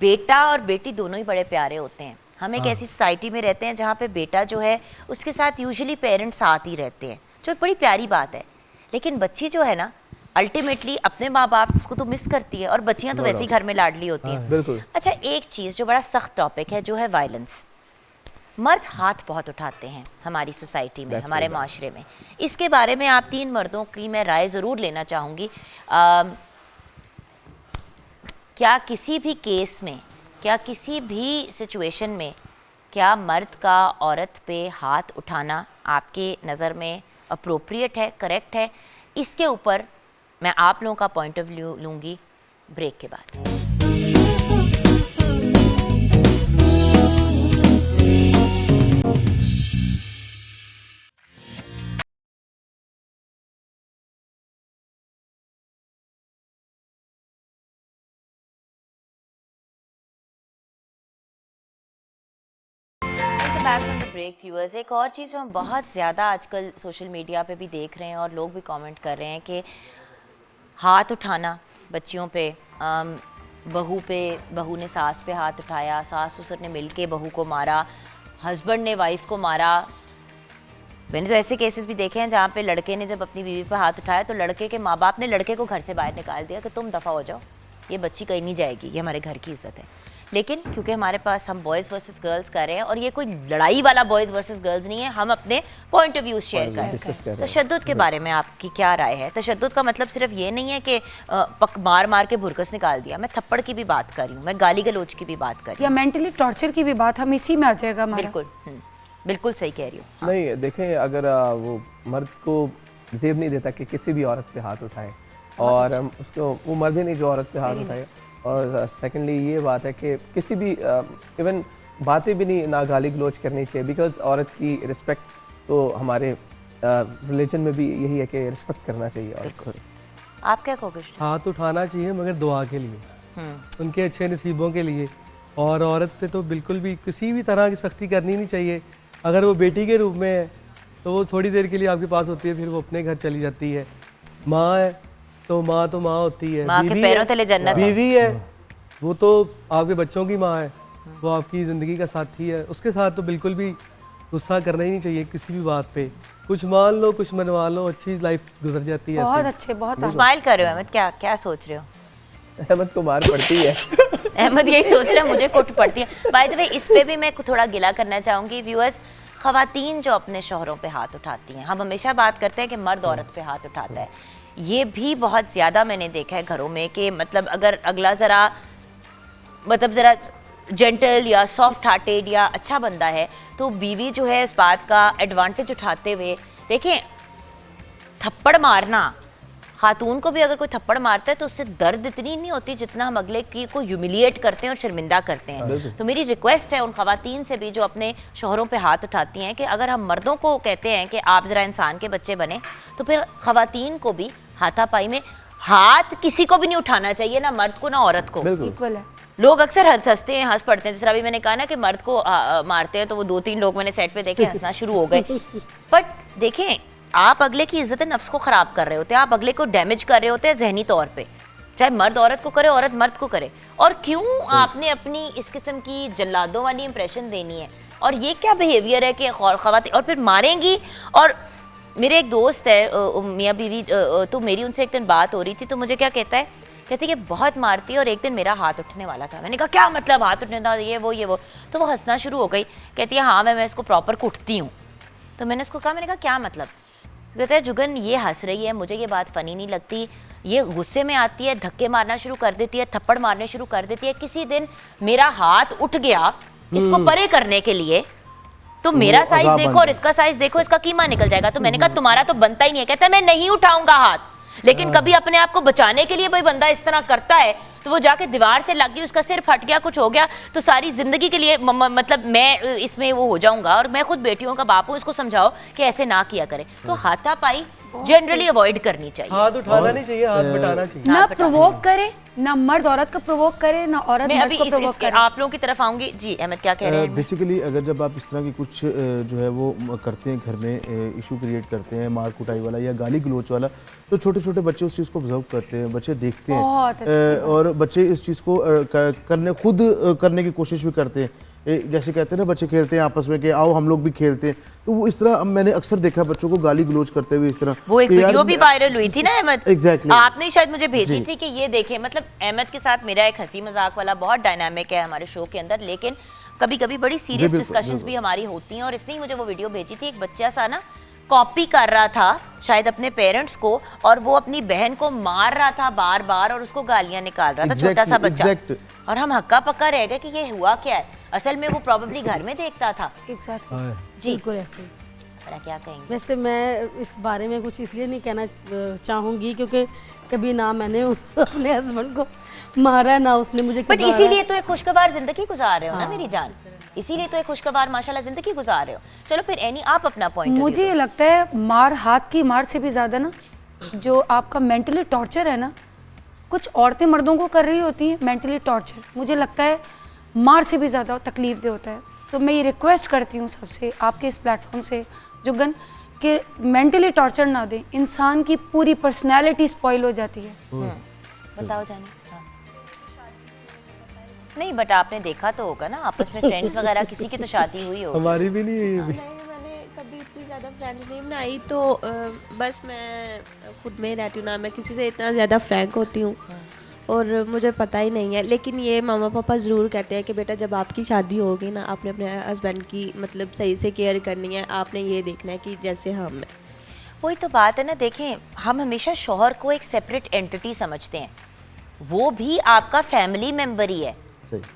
बेटा और बेटी दोनों ही बड़े प्यारे होते हैं। हम एक ऐसी सोसाइटी में रहते हैं जहाँ पे बेटा जो है उसके साथ यूजुअली पेरेंट्स साथ ही रहते हैं, जो एक बड़ी प्यारी बात है। लेकिन बच्ची जो है ना, अल्टीमेटली अपने माँ बाप उसको तो मिस करती है, और बच्चियाँ तो वैसे ही घर में लाडली होती हैं। बिल्कुल। अच्छा, एक चीज़ जो बड़ा सख्त टॉपिक है जो है वायलेंस। मर्द हाथ बहुत उठाते हैं हमारी सोसाइटी में, हमारे माशरे में। इसके बारे में आप तीन मर्दों की मैं राय ज़रूर लेना चाहूँगी। क्या किसी भी केस में, क्या किसी भी सिचुएशन में, क्या मर्द का औरत पे हाथ उठाना आपके नज़र में अप्रोप्रिएट है, करेक्ट है? इसके ऊपर मैं आप लोगों का पॉइंट ऑफ व्यू लूँगी ब्रेक के बाद। Back from the break viewers. एक और चीज़ जो हम बहुत ज़्यादा आजकल सोशल मीडिया पे भी देख रहे हैं और लोग भी कमेंट कर रहे हैं कि हाथ उठाना बच्चियों पे, बहू ने सास पे हाथ उठाया, सास ससुर ने मिलके बहू को मारा, हस्बैंड ने वाइफ को मारा। मैंने तो ऐसे केसेस भी देखे हैं जहाँ पे लड़के ने जब अपनी बीवी पे हाथ उठाया तो लड़के के माँ बाप ने लड़के को घर से बाहर निकाल दिया कि तुम दफ़ा हो जाओ, ये बच्ची कहीं नहीं जाएगी, ये हमारे घर की इज्जत है। लेकिन क्योंकि हमारे पास हम बॉयज़ वर्सेस गर्ल्स कर रहे हैं, और ये कोई लड़ाई वाला बॉयज़ वर्सेस गर्ल्स नहीं है, हम अपने पॉइंट ऑफ व्यू शेयर कर रहे हैं। तशद्दुद के बारे में आपकी क्या राय है? तशद्दुद का मतलब सिर्फ ये नहीं है कि मार मार के भुरकस निकाल दिया। मैं थप्पड़ की भी बात कर रही हूँ, मैं गाली गलोच की भी बात कर रही या मेंटली टॉर्चर की भी बात हम इसी में आ जाएगा हूँ। हमारा। बिल्कुल, बिल्कुल सही कह रही हूँ। नहीं देखें, अगर वो मर्द को जेब नहीं देता कि किसी भी औरत पे हाथ उठाए, और उसको वो मर्द ही नहीं जो औरत पे हाथ उठाए। और सेकेंडली ये बात है कि किसी भी इवन बातें भी नहीं, ना गाली गलोच करनी चाहिए, बिकॉज औरत की रिस्पेक्ट तो हमारे रिलीजन में भी यही है कि रिस्पेक्ट करना चाहिए औरत को। आप क्या कहोगे? हाथ उठाना चाहिए मगर दुआ के लिए, उनके अच्छे नसीबों के लिए। और औरत पे तो बिल्कुल भी किसी भी तरह की सख्ती करनी नहीं चाहिए। अगर वो बेटी के रूप में है तो वो थोड़ी देर के लिए आपके पास होती है, फिर वो अपने घर चली जाती है। माँ है तो माँ होती है, माँ के पैरों तले जन्नत है। बीवी है वो तो आपके बच्चों की माँ है, वो आपकी ज़िंदगी का साथी है। उसके साथ तो बिल्कुल भी गुस्सा करना ही नहीं चाहिए किसी भी बात पे। कुछ मान लो, कुछ मनवा लो, अच्छी लाइफ गुजर जाती है। बहुत अच्छे, बहुत स्माइल कर रहे हो अहमद, क्या क्या सोच रहे हो? अहमद को मार पड़ती है। अहमद यही सोच रहा है, मुझे कुट पड़ती है। बाय द वे, इस पे भी मैं थोड़ा गिला करना चाहूँगी व्यूअर्स। ख़वातीन जो अपने शौहरों पे हाथ उठाती हैं, हम हमेशा बात करते हैं कि मर्द औरत पे हाथ उठाता है, ये भी बहुत ज़्यादा मैंने देखा है घरों में कि मतलब अगर अगला ज़रा जेंटल या सॉफ्ट हार्टेड या अच्छा बंदा है तो बीवी जो है इस बात का एडवांटेज उठाते हुए, देखें थप्पड़ मारना, खातून को भी अगर कोई थप्पड़ मारता है तो उससे दर्द इतनी नहीं होती जितना हम अगले की को ह्यूमिलिएट करते हैं और शर्मिंदा करते हैं। तो मेरी रिक्वेस्ट है उन खवातीन से भी जो अपने शौहरों पे हाथ उठाती हैं कि अगर हम मर्दों को कहते हैं कि आप ज़रा इंसान के बच्चे बने, तो फिर खवातीन को भी हाथापाई में हाथ किसी को भी नहीं उठाना चाहिए, ना मर्द को ना औरत को। इक्वल है। लोग अक्सर हंसते हैं, हंस पड़ते हैं। जिस तरह अभी मैंने कहा ना कि मर्द को मारते हैं तो वो 2-3 लोग मैंने सेट पे देखे हंसना शुरू हो गए। बट देखें, आप अगले की इज्जत नफ्स को ख़राब कर रहे होते हैं, आप अगले को डैमेज कर रहे होते हैं जहनी तौर पे, चाहे मर्द औरत को करे, औरत मर्द को करे। और क्यों आपने अपनी इस किस्म की जल्लादों वाली इंप्रेशन देनी है? और ये क्या बिहेवियर है कि खवातीन और फिर मारेंगी और मेरे एक दोस्त है मियाँ बीवी, तो मेरी उनसे एक दिन बात हो रही थी, तो मुझे क्या कहता है, कहती है कि बहुत मारती है और एक दिन मेरा हाथ उठने वाला था। मैंने कहा क्या मतलब हाथ उठने था, ये वो। तो वो हंसना शुरू हो गई, कहती है हाँ मैं इसको प्रॉपर कुटती हूँ। तो मैंने उसको कहा, मैंने कहा क्या मतलब? कहता है जुगन ये हंस रही है, मुझे ये बात फ़नी नहीं लगती, ये गुस्से में आती है, धक्के मारना शुरू कर देती है, थप्पड़ मारने शुरू कर देती है। किसी दिन मेरा हाथ उठ गया इसको परे करने के लिए, तो मेरा साइज देखो और इसका साइज देखो, इसका कीमा निकल जाएगा। तो मैंने कहा तुम्हारा तो बनता ही नहीं है। कहता है मैं नहीं उठाऊंगा हाथ, लेकिन कभी अपने आप को बचाने के लिए भाई बंदा इस तरह करता है, तो वो जाके दीवार से लग गई, उसका सिर फट गया, कुछ हो गया, तो सारी जिंदगी के लिए मतलब मैं इसमें वो हो जाऊंगा। और मैं खुद बेटियों का बाप हूं, इसको समझाओ कि ऐसे ना किया करे। तो हाथापाई जनरली अवॉइड करनी चाहिए। हाथ उठाना नहीं चाहिए, हाथ बटाना चाहिए। ना प्रोवोक करे, ना मर्द औरत को प्रोवोक करे, ना औरत मैं मर्द अभी को प्रोवोक करे। आप लोगों की तरफ आऊंगी जी। अहमद क्या कह रहे हैं? बेसिकली अगर जब आप इस तरह की कुछ जो है वो करते हैं, घर में इशू क्रिएट करते हैं, मार कुटाई वाला या गाली गलोच वाला, तो छोटे छोटे बच्चे उस चीज़ को ऑब्जर्व करते हैं, बच्चे देखते हैं और बच्चे इस चीज़ को खुद करने की कोशिश भी करते हैं। जैसे कहते हैं ना बच्चे खेलते हैं आपस में कि आओ हम लोग भी खेलते हैं, तो वो इस तरह मैंने अक्सर देखा बच्चों को गाली गलोच करते हुए इस तरह। वो एक वीडियो भी वायरल हुई थी ना अहमद, एग्जैक्टली आपने शायद मुझे भेजी थी कि ये देखें। मतलब अहमद के साथ मेरा एक हंसी मजाक वाला बहुत डायनामिक है हमारे शो के अंदर, लेकिन कभी कभी बड़ी सीरियस डिस्कशंस भी हमारी होती हैं। और इसने ही मुझे वो वीडियो भेजी थी, एक बच्चा सा ना कॉपी कर रहा था शायद अपने पेरेंट्स को, और वो अपनी बहन को मार रहा था बार बार और उसको गालियां निकाल रहा था, छोटा सा बच्चा। और हम हक्का पक्का रह गए कि ये हुआ क्या है। असल में वो प्रॉब्ली घर में देखता था। जी बिल्कुल ऐसे। क्या कहेंगे? वैसे मैं इस बारे में कुछ इसलिए नहीं कहना चाहूँगी क्योंकि कभी ना मैंने अपने हस्बैंड को मारा, ना उसने मुझे। बट इसीलिए तो एक खुशगवार जिंदगी गुजार रहे हो ना मेरी जान, इसीलिए तो एक खुशगवार माशाल्लाह जिंदगी गुजार रहे हो। चलो फिर एनी आप अपना पॉइंट। मुझे ये लगता है मार, हाथ की मार से भी ज़्यादा ना जो आपका मेंटली टॉर्चर है ना, कुछ औरतें मर्दों को कर रही होती हैं मेंटली टॉर्चर, मुझे लगता है मार से भी ज़्यादा तकलीफ दे होता है। तो मैं ये रिक्वेस्ट करती हूँ सबसे आपके इस प्लेटफॉर्म से जुगन कि मेंटली टॉर्चर ना दें, इंसान की पूरी पर्सनैलिटी स्पॉइल हो जाती है। बताओ जाने। हाँ। नहीं बट आपने देखा तो होगा ना आपस में फ्रेंड्स वगैरह, किसी की तो शादी हुई होगी। हमारी भी नहीं हुई अभी। नहीं, मैंने कभी इतनी ज़्यादा फ्रेंड्स नहीं बनाई, तो बस मैं खुद में रहती हूँ ना, मैं किसी से इतना ज़्यादा फ्रैंक होती हूँ और मुझे पता ही नहीं है। लेकिन ये मामा पापा ज़रूर कहते हैं कि बेटा जब आपकी शादी होगी ना, आपने अपने हस्बैंड की मतलब सही से केयर करनी है, आपने ये देखना है कि जैसे हम हैं। वही तो बात है ना। देखें, हम हमेशा शौहर को एक सेपरेट एंटिटी समझते हैं, वो भी आपका फैमिली मेंबर ही है।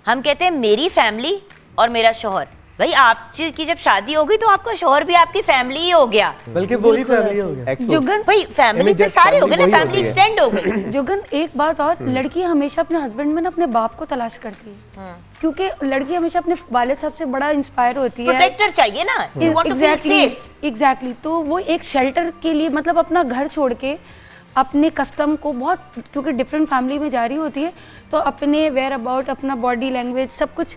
हम कहते हैं मेरी फैमिली और मेरा शौहर। भाई आपकी जब शादी होगी तो आपका शौहर भी आपकी फैमिली ही हो गया, बल्कि वही फैमिली हो गया। जुगन भाई फैमिली फिर सारे हो गए ना, फैमिली एक्सटेंड हो गई। जुगन एक बात और, लड़की हमेशा अपने हस्बैंड में ना अपने बाप को तलाश करती है, क्योंकि लड़की हमेशा अपने वालिद साहब से बड़ा इंस्पायर होती है। प्रोटेक्टर चाहिए ना, you want to feel safe। Exactly. तो वो एक शेल्टर के लिए मतलब अपना घर छोड़ के अपने कस्टम को बहुत, क्योंकि डिफरेंट फैमिली में जा रही होती है, तो अपने वेयर अबाउट, अपना बॉडी लैंग्वेज सब कुछ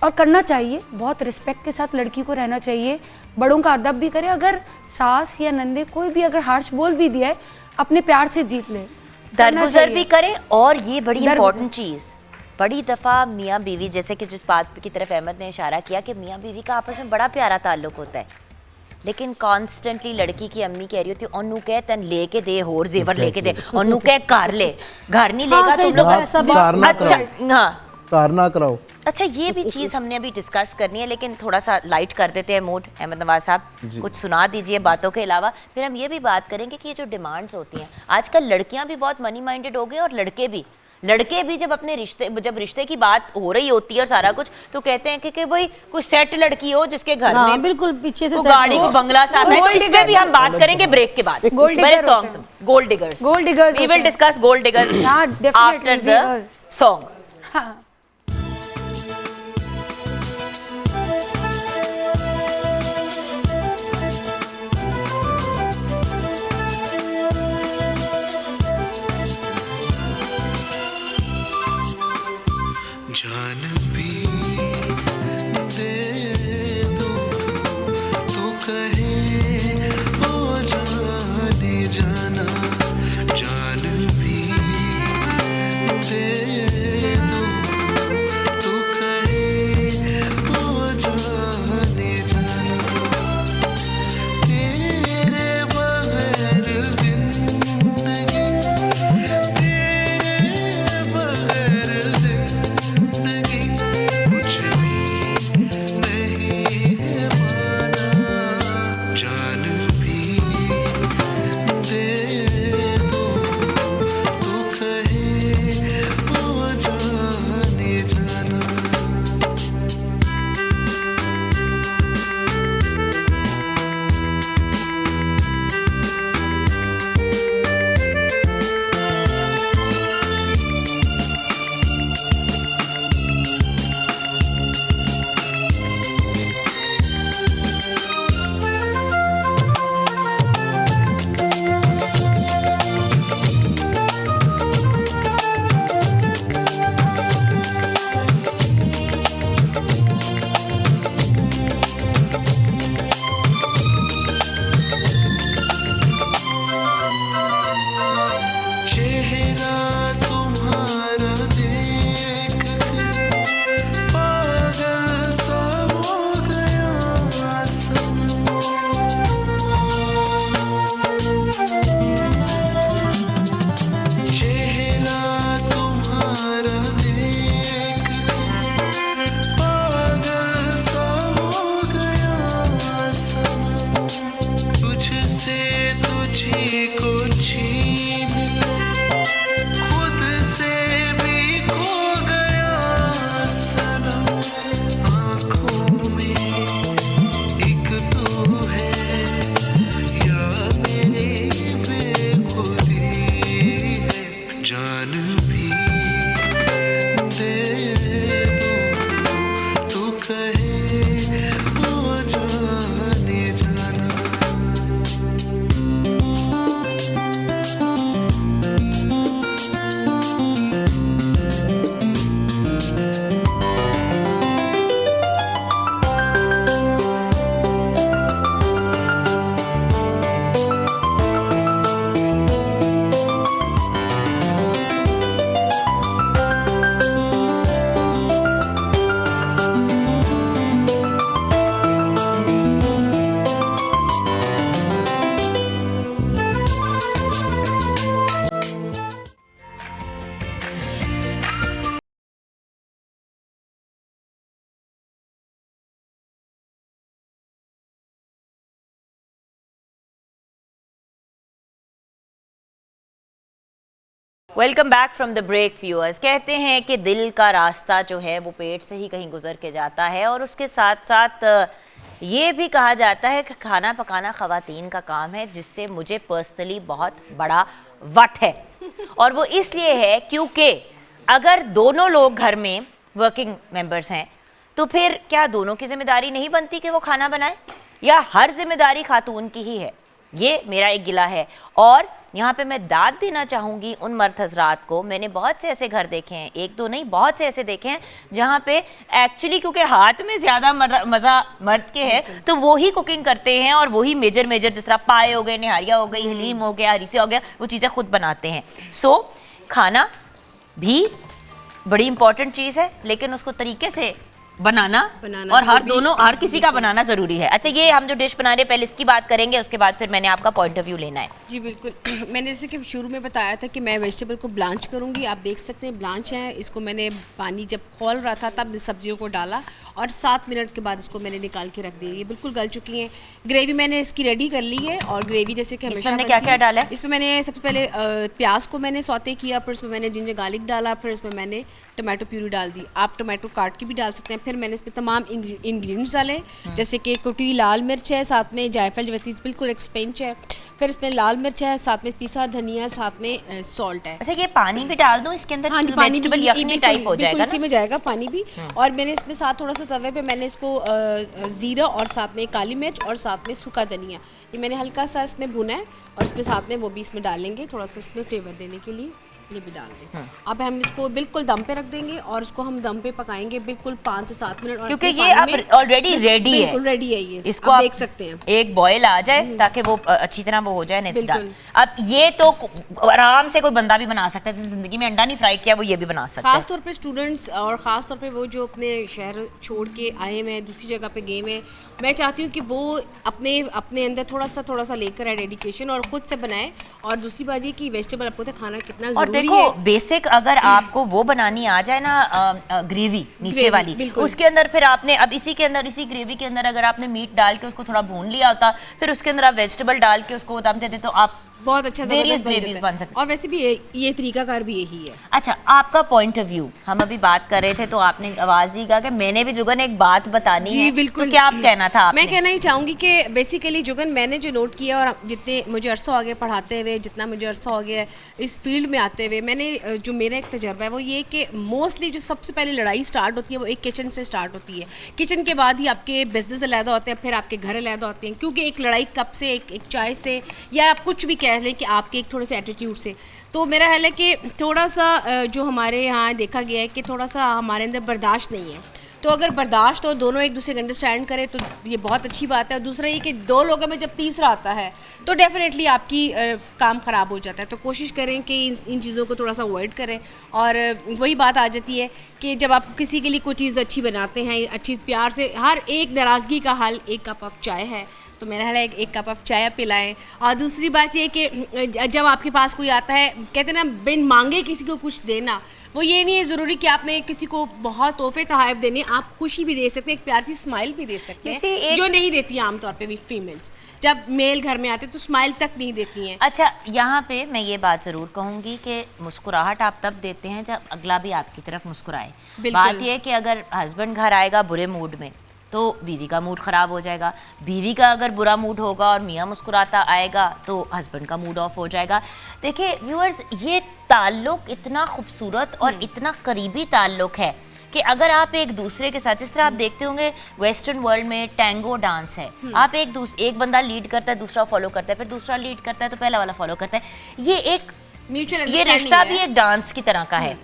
और करना चाहिए। बहुत रिस्पेक्ट के साथ लड़की को रहना चाहिए, बड़ों का अदब भी करे। अगर सास या नंदे कोई भी अगर हार्श बोल भी दिया है, अपने प्यार से जीत ले, दरगुजर भी करें। और ये बड़ी इंपॉर्टेंट चीज़, बड़ी दफ़ा मियाँ बीवी, जैसे कि जिस बात की तरफ अहमद ने इशारा किया कि मियाँ बीवी का आपस में बड़ा प्यारा ताल्लुक होता है, लेकिन कॉन्स्टेंटली लड़की की अम्मी कह रही होती है ओनू कह तन लेके दे, होर जेवर लेके दे, ओनू कह कर ले, घर नहीं लेगा तुम लोग। कार ना कराओ। अच्छा ये भी चीज़ हमने अभी डिस्कस करनी है, लेकिन थोड़ा सा लाइट कर देते हैं मूड। अहमद नवाज साहब कुछ सुना दीजिए बातों के अलावा, फिर हम ये भी बात करेंगे कि ये जो डिमांड्स होती हैं आजकल, लड़कियां भी बहुत मनी माइंडेड हो गए और लड़के भी जब अपने रिश्ते की बात हो रही होती है और सारा कुछ, तो कहते हैं कि वही कोई सेट लड़की हो जिसके घर में बिल्कुल पीछे से गाड़ी को बंगला साथ है। इस पे भी हम बात करेंगे ब्रेक के बाद। मेरे songs gold diggers, we will discuss gold diggers after the song. जान भी दे दो तो कहे ओ जाने जाना, जान भी दे दो welcome back from the break viewers. कहते हैं कि दिल का रास्ता जो है वो पेट से ही कहीं गुजर के जाता है, और उसके साथ साथ ये भी कहा जाता है कि खाना पकाना ख़वातीन का काम है, जिससे मुझे पर्सनली बहुत बड़ा वट है। और वो इसलिए है क्योंकि अगर दोनों लोग घर में वर्किंग मेंबर्स हैं तो फिर क्या दोनों की जिम्मेदारी नहीं बनती कि वो खाना बनाए, या हर जिम्मेदारी खातून की ही है? ये मेरा एक गिला है। और यहाँ पे मैं दाद देना चाहूँगी उन मर्द हजरात को। मैंने बहुत से ऐसे घर देखे हैं, एक दो नहीं बहुत से ऐसे देखे हैं जहाँ पे एक्चुअली क्योंकि हाथ में ज़्यादा मज़ा मर्द के है तो वो ही कुकिंग करते हैं, और वही मेजर जिस तरह पाए हो गए, निहारिया हो गई, हलीम हो गया, हरीसे हो गया, वो चीज़ें खुद बनाते हैं। सो खाना भी बड़ी इंपॉर्टेंट चीज़ है, लेकिन उसको तरीके से बनाना और हर किसी का बनाना ज़रूरी है। अच्छा, ये हम जो डिश बना रहे हैं पहले इसकी बात करेंगे, उसके बाद फिर मैंने आपका पॉइंट ऑफ व्यू लेना है। जी बिल्कुल। मैंने जैसे कि शुरू में बताया था कि मैं वेजिटेबल को ब्लांच करूंगी। आप देख सकते हैं ब्लांच है। इसको मैंने पानी जब खौल रहा था तब सब्जियों को डाला और 7 मिनट के बाद इसको मैंने निकाल के रख दिया। ये बिल्कुल गल चुकी हैं। ग्रेवी मैंने इसकी रेडी कर ली है, और ग्रेवी जैसे कि हमेशा इसमें क्या क्या डाला है? इसमें मैंने सबसे पहले प्याज को मैंने सौते किया, फिर इसमें मैंने जिंजर गार्लिक डाला, फिर इसमें मैंने टमाटो प्यूरी डाल दी। आप टमाटो काट के भी डाल सकते हैं। फिर मैंने इसमें तमाम इंग्रेडिएंट्स डाले, जैसे कि कुटी लाल मिर्च है, साथ में जायफल जवैती बिल्कुल एक स्पिंच है, फिर इसमें लाल मिर्च है, साथ में पिसा धनिया, साथ में सॉल्ट है। अच्छा, ये पानी भी डाल दूं इसके अंदर? हाँ जी, पानी वेजिटेबल यखनी टाइप हो जाएगा इसी में जाएगा पानी भी। और मैंने इसमें साथ थोड़ा सा तवे पे मैंने इसको ज़ीरा और साथ में काली मिर्च और साथ में सूखा धनिया ये मैंने हल्का सा इसमें भुना है, और इसमें साथ में वो भी इसमें डालेंगे थोड़ा सा इसमें फ्लेवर देने के लिए, ये भी डाल दें। अब हम इसको बिल्कुल दम पे रख देंगे और इसको हम दम पे पकाएंगे बिल्कुल 5 से 7 मिनट। क्योंकि ये अब ऑलरेडी रेडी है, बिल्कुल रेडी है। ये इसको आप देख सकते हैं, एक बॉयल आ जाए ताकि वो अच्छी तरह वो हो जाए नेक्स्ट डाल। अब ये तो आराम से कोई बंदा भी बना सकता है, जैसे जिंदगी में अंडा नहीं फ्राई किया वो ये भी बना सकता है। खास तौर पे स्टूडेंट्स और ख़ास तौर पे वो जो अपने शहर छोड़ के आए हुए हैं, दूसरी जगह पे गए हुए हैं, मैं चाहती हूँ कि वो अपने अंदर थोड़ा सा लेकर आए डेडिकेशन और ख़ुद से बनाए। और दूसरी बात ये कि वेजिटेबल आपको तो खाना कितना और ज़रूरी देखो है। बेसिक अगर आपको वो बनानी आ जाए ना ग्रेवी नीचे वाली, उसके अंदर फिर आपने अब इसी ग्रेवी के अंदर अगर आपने मीट डाल के उसको थोड़ा भून लिया होता, फिर उसके अंदर आप वेजिटेबल डाल के उसको दम देते तो आप बहुत अच्छा वेरियस ग्रेवीज बन सकते। और वैसे भी ये तरीकाकार भी यही है। अच्छा, आपका पॉइंट ऑफ व्यू, हम अभी बात कर रहे थे तो आपने आवाज दी कि मैंने भी जुगन एक बात बतानी है। बिल्कुल। तो क्या आप कहना था आपने? मैं कहना ही चाहूँगी कि बेसिकली जुगन मैंने जो नोट किया, और जितने मुझे अरसा हो गया पढ़ाते हुए, जितना मुझे अरसा हो गया इस फील्ड में आते हुए, मैंने जो मेरा एक तजर्बा है वो ये कि मोस्टली जो सबसे पहले लड़ाई स्टार्ट होती है वो एक किचन से स्टार्ट होती है। किचन के बाद ही आपके बिजनेस अलहदा होते हैं, फिर आपके घर अलहदा होते हैं, क्योंकि एक लड़ाई कप से, एक चाय से, या आप कुछ भी कह लें कि आपके एक थोड़े से एटीट्यूड से। तो मेरा ख्याल है कि थोड़ा सा जो हमारे यहाँ देखा गया है कि थोड़ा सा हमारे अंदर बर्दाश्त नहीं है। तो अगर बर्दाश्त हो, दोनों एक दूसरे को अंडरस्टैंड करें तो ये बहुत अच्छी बात है। और दूसरा ये कि 2 लोगों में जब तीसरा आता है तो डेफिनेटली आपकी काम ख़राब हो जाता है। तो कोशिश करें कि इन चीज़ों को थोड़ा सा अवॉइड करें। और वही बात आ जाती है कि जब आप किसी के लिए कोई चीज़ अच्छी बनाते हैं, अच्छी प्यार से, हर एक नाराज़गी का हल 1 कप ऑफ चाय है, तो मेरा ख्याल है 1 कप ऑफ चाय पिलाएं। और दूसरी बात ये कि जब आपके पास कोई आता है, कहते हैं ना बिन मांगे किसी को कुछ देना, वो ये नहीं है ज़रूरी कि आपने किसी को बहुत तोहफे तोहफ़े देने, आप खुशी भी दे सकते हैं, एक प्यार सी स्माइल भी दे सकते हैं, जो नहीं देती हैं आमतौर पे भी फीमेल्स। जब मेल घर में आते हैं तो स्माइल तक नहीं देती हैं। अच्छा, यहाँ पे मैं ये बात ज़रूर कहूँगी कि मुस्कुराहट आप तब देते हैं जब अगला भी आपकी तरफ मुस्कुराए। बात यह है कि अगर हस्बैंड घर आएगा बुरे मूड में तो बीवी का मूड ख़राब हो जाएगा, बीवी का अगर बुरा मूड होगा और मियाँ मुस्कुराता आएगा तो हस्बैंड का मूड ऑफ हो जाएगा। देखिए व्यूअर्स, ये ताल्लुक़ इतना खूबसूरत और इतना करीबी ताल्लुक़ है कि अगर आप एक दूसरे के साथ, जिस तरह आप देखते होंगे वेस्टर्न वर्ल्ड में टैंगो डांस है, आप एक बंदा लीड करता है, दूसरा फॉलो करता है, फिर दूसरा लीड करता है तो पहला वाला फॉलो करता है। ये रिश्ता भी एक डांस की तरह का है,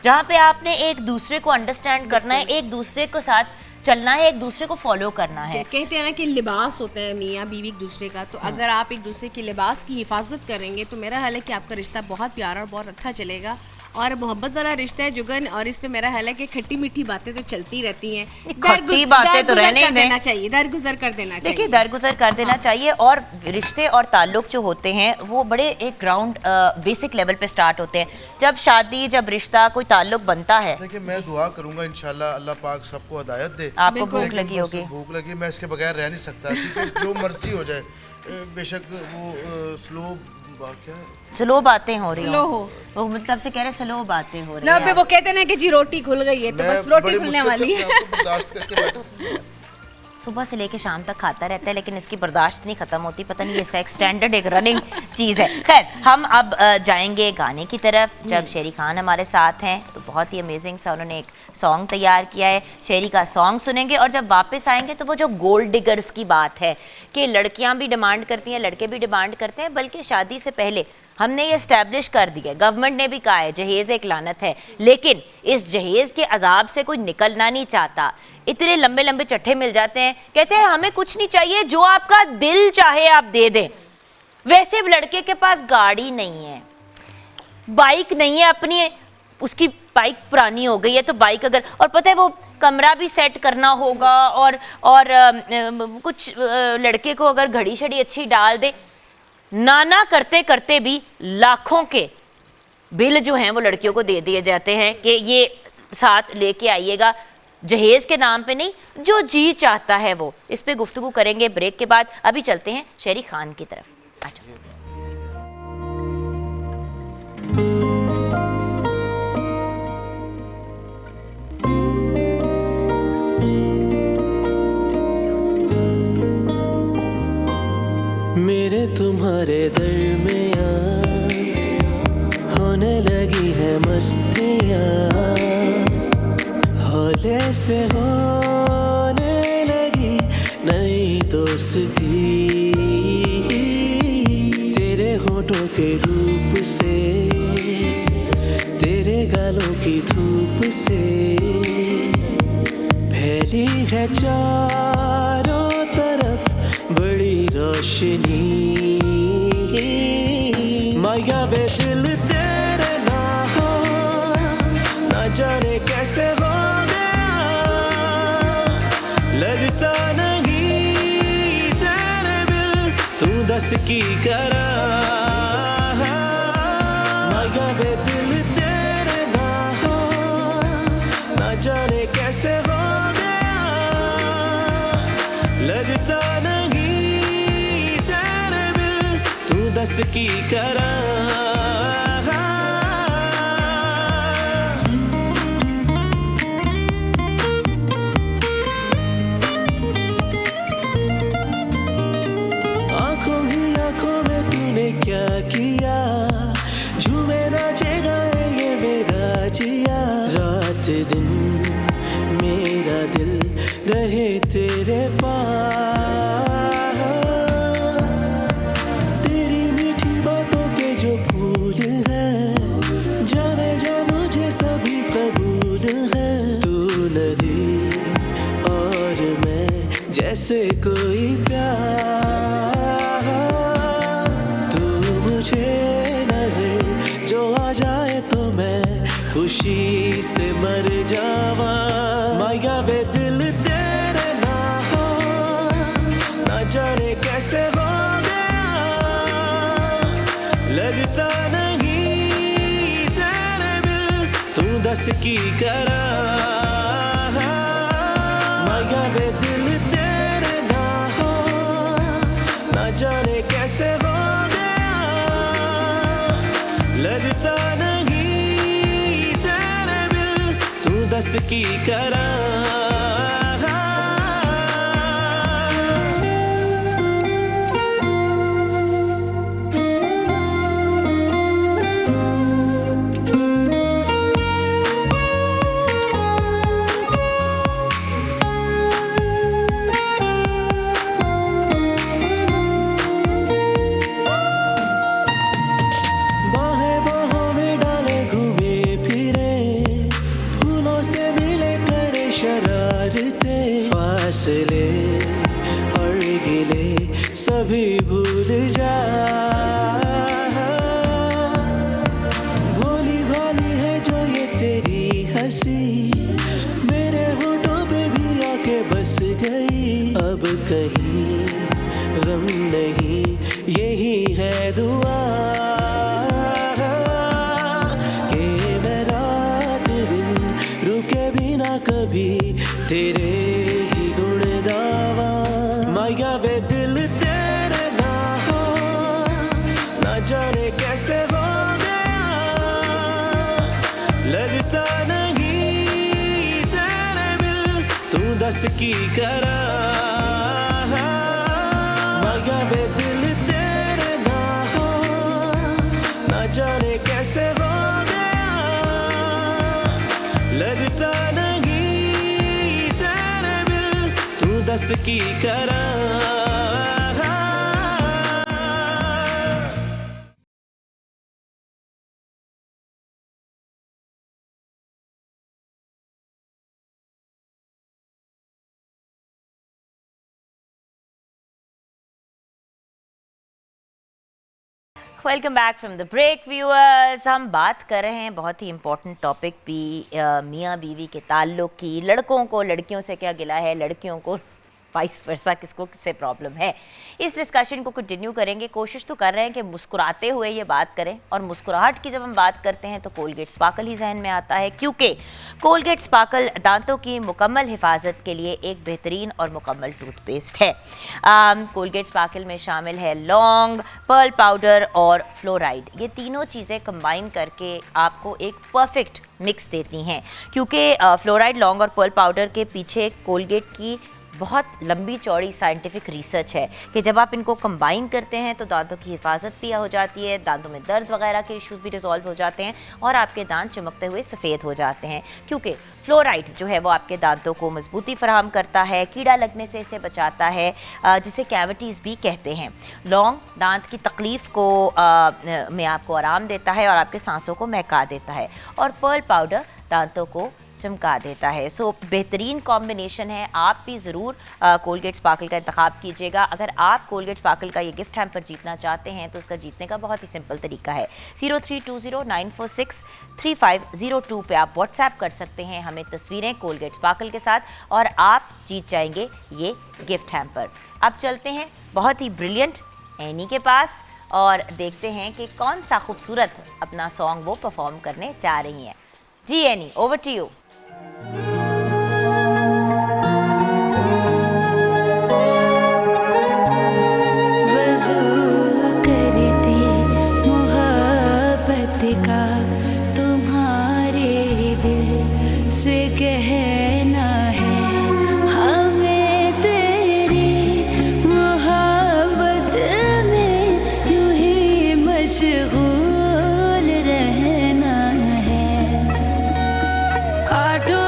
जहाँ पे आपने एक दूसरे को अंडरस्टैंड करना है, एक दूसरे के साथ चलना है, एक दूसरे को फॉलो करना है। कहते हैं ना कि लिबास होता है मियाँ बीवी एक दूसरे का, तो अगर आप एक दूसरे के लिबास की हिफाजत करेंगे तो मेरा ख्याल है कि आपका रिश्ता बहुत प्यारा और बहुत अच्छा चलेगा। और मोहब्बत वाला रिश्ता है जुगन, और इसमें मेरा ख्याल है कि खट्टी मीठी बातें तो चलती रहती हैं, खट्टी बातें तो रहने देना चाहिए, दरगुजर कर देना चाहिए। देखिए दरगुजर कर देना चाहिए। और रिश्ते और ताल्लुक जो होते हैं वो बड़े एक ग्राउंड बेसिक लेवल पे स्टार्ट होते हैं। जब शादी, जब रिश्ता, कोई ताल्लुक बनता है, देखिए मैं दुआ करूंगा इंशाल्लाह अल्लाह पाक सबको हिदायत दे। आपको भूख लगी होगी? भूख लगी, मैं इसके बगैर रह नहीं सकता, क्योंकि जो मर्जी हो जाए, बेशक वो स्लो स्लो बातें हो रही Slow हो हो। वो मतलब से कह रहे स्लो बातें हो रही ना पे हैं वो कहते हैं ना कि जी रोटी खुल गई है, तो बस रोटी खुलने वाली है। सुबह से लेके शाम तक खाता रहता है लेकिन इसकी बर्दाश्त नहीं खत्म होती, पता नहीं इसका एक स्टैंडर्ड एक रनिंग चीज़ है। खैर हम अब जाएंगे गाने की तरफ। जब शेरी खान हमारे साथ हैं तो बहुत ही अमेजिंग सा उन्होंने एक सॉन्ग तैयार किया है, शेरी का सॉन्ग सुनेंगे और जब वापस आएंगे तो वो जो गोल्ड डिगर्स की बात है कि लड़कियां भी डिमांड करती हैं, लड़के भी डिमांड करते हैं, बल्कि शादी से पहले हमने ये इस्टेब्लिश कर दिया, गवर्नमेंट ने भी कहा है जहेज़ एक लानत है, लेकिन इस जहेज़ के अजाब से कोई निकलना नहीं चाहता। इतने लंबे लंबे चट्टे मिल जाते हैं, कहते हैं हमें कुछ नहीं चाहिए, जो आपका दिल चाहे आप दे दें। वैसे लड़के के पास गाड़ी नहीं है, बाइक नहीं है अपनी, उसकी बाइक पुरानी हो गई है, तो बाइक अगर, और पता है वो कमरा भी सेट करना होगा और कुछ लड़के को अगर घड़ी शड़ी अच्छी डाल दे, नाना करते करते भी लाखों के बिल जो हैं वो लड़कियों को दे दिए जाते हैं कि ये साथ लेके आइएगा, जहेज़ के नाम पे नहीं, जो जी चाहता है वो। इस पे गुफ्तगू करेंगे ब्रेक के बाद। अभी चलते हैं शेरी खान की तरफ। अच्छा मेरे तुम्हारे दरमियाँ होने लगी है मस्तियाँ, हौले से होने लगी नई दोस्ती। तेरे होठों के रूप से, तेरे गालों की धूप से फैली है चारों तरफ बड़ी रोशनी। माया वे दिल तेरे ना हो, ना जाने कैसे हो गया, लगता नहीं तेरे बिल तू दस की करा। माया वे दिल तेरे ना हो, ना जाने कैसे हो गया, लगता नहीं तेरे बिल तू दस की करा। आंखों ही आंखों में तूने क्या किया, झूमे नाचे गाए ये मेरा जिया। रात दिन मेरा दिल रहे तेरे पास, तेरी मीठी बातों के जो फूल हैं, जाने जा मुझे सभी कबूल हैं। तू नदी और मैं जैसे कोई प्यास, तू मुझे नजर जो आ जाए तो मैं खुशी से मर जावा। माया वे दिल तेरे ना हो, ना जाने कैसे हो गया, लगता नहीं तेरे बिल तू दस की करा। माया वे दिल तेरे ना हो, ना जाने कैसे हो गया, लगता नहीं तेरे बिल तू दस की करा। बाहें बाहों में डाले घूमे फिरे, फूलों से मिले करे शरारते, फासले और गिले सभी भूल जा। भोली भाली है जो ये तेरी हंसी, मेरे होठों पे भी आके बस गई। अब कहीं गम नहीं यही है दुआ, कि मैं रात दिन रुके बिना कभी तेरे ही गुण गावा। माया वे दिल तेरे ना हो, ना जाने कैसे हो गया, लगता नहीं तेरे बिल तू दस की करा, मगर वे दिल तेरे ना हो, ना जाने कैसे हो गया, लगता नहीं तेरे बिल तू दस की करा। Welcome back from the break viewers. हम बात कर रहे हैं बहुत ही इंपॉर्टेंट टॉपिक भी, मियाँ बीवी के ताल्लुक़ की। लड़कों को लड़कियों से क्या गिला है, लड़कियों को वाइस वर्सा किसको किससे प्रॉब्लम है। इस डिस्कशन को कंटिन्यू करेंगे। कोशिश तो कर रहे हैं कि मुस्कुराते हुए ये बात करें, और मुस्कुराहट की जब हम बात करते हैं तो कोलगेट स्पार्कल ही जहन में आता है, क्योंकि कोलगेट स्पार्कल दांतों की मुकम्मल हिफाजत के लिए एक बेहतरीन और मुकम्मल टूथपेस्ट है। कोलगेट स्पार्कल में शामिल है लौंग, पर्ल पाउडर और फ्लोराइड। ये तीनों चीज़ें कंबाइन करके आपको एक परफेक्ट मिक्स देती हैं, क्योंकि फ्लोराइड, लौंग और पर्ल पाउडर के पीछे कोलगेट की बहुत लंबी चौड़ी साइंटिफिक रिसर्च है कि जब आप इनको कंबाइन करते हैं तो दांतों की हिफाजत भी हो जाती है, दांतों में दर्द वगैरह के इश्यूज भी रिजॉल्व हो जाते हैं और आपके दांत चमकते हुए सफ़ेद हो जाते हैं, क्योंकि फ्लोराइड जो है वो आपके दांतों को मजबूती फराहम करता है, कीड़ा लगने से इसे बचाता है, जिसे कैविटीज़ भी कहते हैं। लौंग दांत की तकलीफ़ को में आपको आराम देता है और आपके सांसों को महका देता है, और पर्ल पाउडर दांतों को चमका देता है। सो बेहतरीन कॉम्बिनेशन है। आप भी ज़रूर कोलगेट स्पार्कल का इंतखाब कीजिएगा। अगर आप कोलगेट स्पार्कल का ये गिफ्ट हैम्पर जीतना चाहते हैं तो उसका जीतने का बहुत ही सिंपल तरीका है। 0320946352 पे आप व्हाट्सएप कर सकते हैं हमें तस्वीरें कोलगेट स्पार्कल के साथ, और आप जीत जाएंगे ये गिफ्ट हैम्पर। अब चलते हैं बहुत ही ब्रिलियंट एनी के पास और देखते हैं कि कौन सा खूबसूरत अपना सॉन्ग वो परफॉर्म करने जा रही हैं। जी एनी, ओवर टू यू। वजूद करते मोहब्बत का तुम्हारे दिल से कहना है, हमें तेरी मोहब्बत में यूं ही मशगूल रहना है। आठों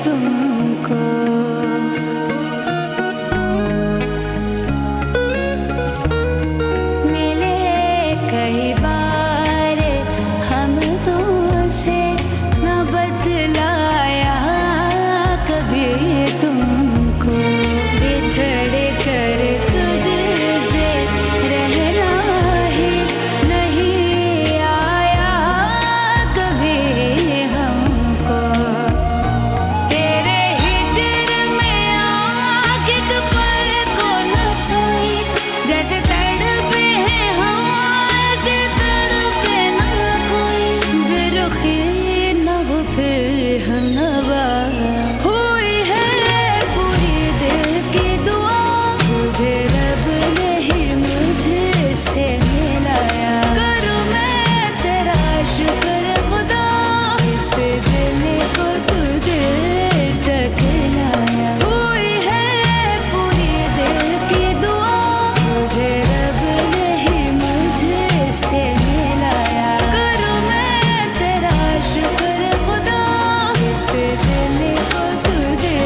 तुमको। मिले कई बार हम तुमसे, न बदलाया कभी तुमको। बिछड़ कर तुझसे रहना ही नहीं आया कभी हमको। तेरे हिजर में आग एक पल को न सोई, जैसे तड़पे हैं हम ऐसे तड़पे न कोई। बेरुखी न हो फिर हमनवा, हुई है पूरी दिल की दुआ। मुझे रब ने ही मुझसे मिलाया, करूँ मैं तेरा शुक्र खुदा। इस दिल को तुझे तक लाया, हुई है पूरी दिल की दुआ। मुझे रब ने ही मुझसे मिलाया, करूँ मैं तेरा शुक्र खुदा। इस दिल को तुझे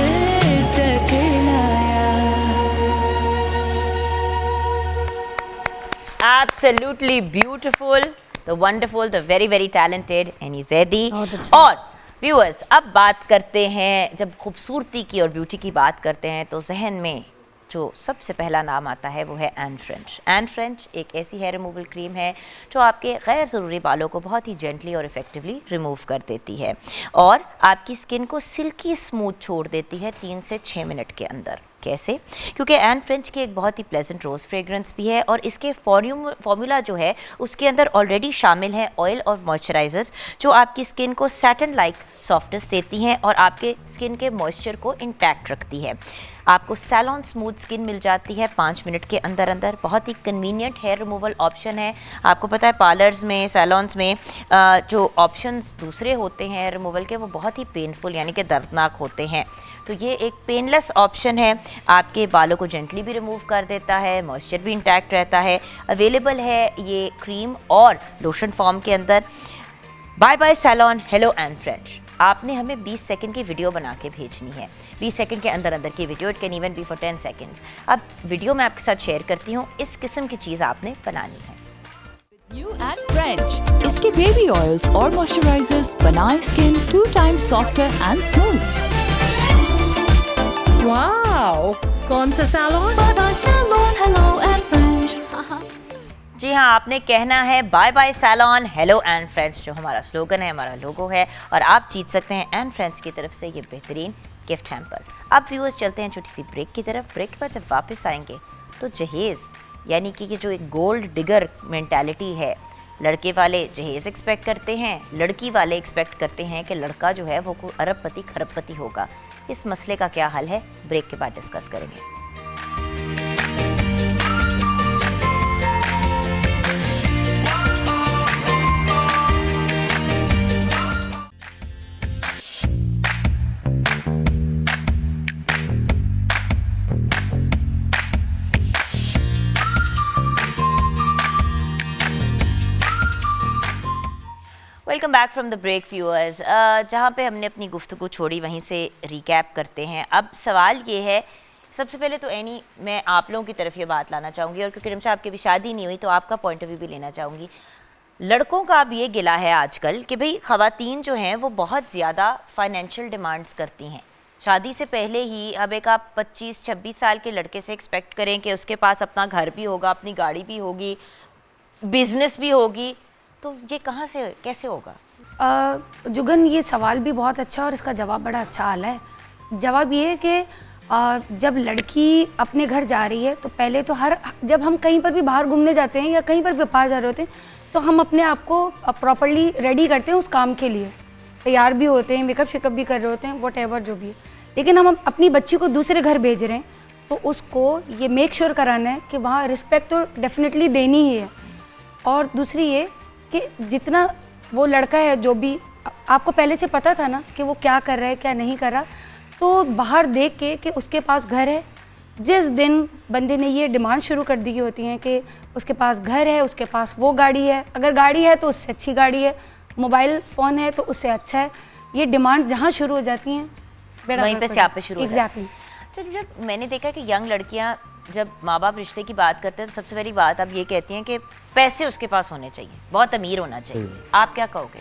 तक लाया। Absolutely beautiful, the wonderful, the very very talented Annie Zaidi। बहुत अच्छा। और व्यूअर्स, अब बात करते हैं, जब खूबसूरती की और ब्यूटी की बात करते हैं तो जहन में जो सबसे पहला नाम आता है वो है एन फ्रेंच। एन फ्रेंच एक ऐसी हेयर रिमूवल क्रीम है जो आपके गैर ज़रूरी बालों को बहुत ही जेंटली और इफ़ेक्टिवली रिमूव कर देती है और आपकी स्किन को सिल्की स्मूथ छोड़ देती है 3 से 6 मिनट के अंदर। कैसे? क्योंकि एन फ्रेंच की एक बहुत ही प्लेजेंट रोज़ फ्रेग्रेंस भी है और इसके फॉर्मूला जो है उसके अंदर ऑलरेडी शामिल है ऑयल और मॉइस्चराइजर्स जो आपकी स्किन को सैटिन लाइक सॉफ्टनेस देती हैं और आपके स्किन के मॉइस्चर को इंटैक्ट रखती है। आपको सैलॉन स्मूथ स्किन मिल जाती है 5 मिनट के अंदर अंदर। बहुत ही कन्वीनियंट हेयर रिमूवल ऑप्शन है। आपको पता है पार्लर्स में, सैलॉन्स में जो ऑप्शंस दूसरे होते हैं हेयर रिमूवल के वो बहुत ही पेनफुल यानी कि दर्दनाक होते हैं, तो ये एक पेनलेस ऑप्शन है। आपके बालों को जेंटली भी रिमूव कर देता है, मॉइस्चर भी इंटैक्ट रहता है। अवेलेबल है ये क्रीम और लोशन फॉर्म के अंदर। Bye bye salon, hello and French. आपने हमें 20 सेकंड की वीडियो बना के भेजनी है। 20 सेकंड के अंदर अंदर की video, it can even be for 10 seconds. अब वीडियो मैं आपके साथ शेयर करती हूँ, इस किस्म की चीज़ आपने बनानी है। New and French, इसके बेबी ऑयल्स और मॉइस्चराइजर्स बनाए skin 2 times softer and smooth। Wow, कौन सा salon? Bye bye salon, hello and French। जी हाँ, आपने कहना है bye bye salon, hello and French, जो हमारा स्लोगन है, हमारा लोगो है, और आप जीत सकते हैं एन फ्रेंच की तरफ से ये बेहतरीन गिफ्ट हैम्पर। अब व्यूअर्स चलते हैं छोटी सी ब्रेक की तरफ। ब्रेक के बाद जब वापस आएंगे तो जहेज़ यानी कि ये जो एक गोल्ड डिगर मेंटालिटी है, लड़के वाले जहेज़ एक्सपेक्ट करते हैं, लड़की वाले एक्सपेक्ट करते हैं कि लड़का जो है वो कोई अरबपति खरबपति होगा। इस मसले का क्या हल है, ब्रेक के बाद डिस्कस करेंगे। Welcome back from the break viewers. जहाँ पे हमने अपनी गुफ्तगू छोड़ी वहीं से रिकैप करते हैं। अब सवाल ये है, सबसे पहले तो एनी मैं आप लोगों की तरफ ये बात लाना चाहूँगी, और क्योंकि रिमशा आपकी भी शादी नहीं हुई तो आपका पॉइंट ऑफ व्यू भी लेना चाहूँगी। लड़कों का अब ये गिला है आजकल कि भाई ख़वातीन जो हैं वो बहुत ज़्यादा फाइनेंशियल डिमांड्स करती हैं शादी से पहले ही। अब एक आप 25-26 साल के लड़के से एक्सपेक्ट करें कि उसके पास अपना घर भी होगा, अपनी गाड़ी भी होगी, बिजनेस भी होगी, तो ये कहाँ से कैसे होगा? जुगन, ये सवाल भी बहुत अच्छा और इसका जवाब बड़ा अच्छा आला है। जवाब ये है कि जब लड़की अपने घर जा रही है तो पहले तो जब हम कहीं पर भी बाहर घूमने जाते हैं या कहीं पर भी बाहर जा रहे होते हैं तो हम अपने आप को प्रॉपर्ली रेडी करते हैं उस काम के लिए, तैयार भी होते हैं, मेकअप शेकअप भी कर रहे होते हैं, वॉट जो भी है। लेकिन हम अपनी बच्ची को दूसरे घर भेज रहे हैं तो उसको ये मेक श्योर कराना है कि वहाँ रिस्पेक्ट तो डेफिनेटली देनी ही है। और दूसरी ये कि जितना वो लड़का है जो भी आपको पहले से पता था ना कि वो क्या कर रहा है क्या नहीं कर रहा, तो बाहर देख के कि उसके पास घर है, जिस दिन बंदे ने ये डिमांड शुरू कर दी होती हैं कि उसके पास घर है, उसके पास वो गाड़ी है, अगर गाड़ी है तो उससे अच्छी गाड़ी है, मोबाइल फ़ोन है तो उससे अच्छा है, ये डिमांड जहाँ शुरू हो जाती हैं बड़ा वहीं फर्क पे पड़ता स्यापे है। शुरू हो जाते हैं। Exactly. तो जब मैंने देखा कि यंग लड़कियां जब माँ बाप रिश्ते की बात करते हैं तो सबसे पहली बात आप ये कहती हैं कि पैसे उसके पास होने चाहिए, बहुत अमीर होना चाहिए। आप क्या कहोगे?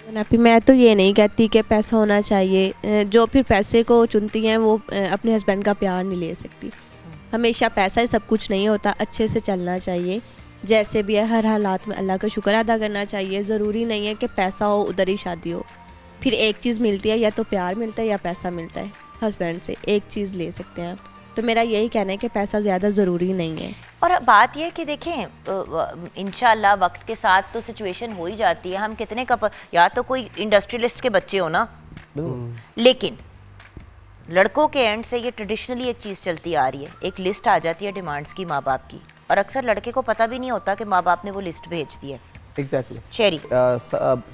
नापी, मैं तो ये नहीं कहती कि पैसा होना चाहिए। जो फिर पैसे को चुनती हैं वो अपने हस्बैंड का प्यार नहीं ले सकती। हमेशा पैसा ही सब कुछ नहीं होता, अच्छे से चलना चाहिए। जैसे भी है हर हालात में अल्लाह का शुक्र अदा करना चाहिए। ज़रूरी नहीं है कि पैसा हो उधर ही शादी हो। फिर एक चीज़ मिलती है, या तो प्यार मिलता है या पैसा मिलता है। हस्बैंड से एक चीज़ ले सकते हैं आप। तो मेरा यही कहना है कि पैसा ज़्यादा ज़रूरी नहीं है। और बात यह है कि देखें इंशाल्लाह वक्त के साथ तो सिचुएशन हो ही जाती है। हम कितने या तो कोई इंडस्ट्रियलिस्ट के बच्चे हो ना, लेकिन लड़कों के एंड से ये ट्रेडिशनली एक चीज़ चलती आ रही है, एक लिस्ट आ जाती है डिमांड्स की माँ बाप की, और अक्सर लड़के को पता भी नहीं होता कि माँ बाप ने वो लिस्ट भेज दी है। एग्जैक्टली। शेरी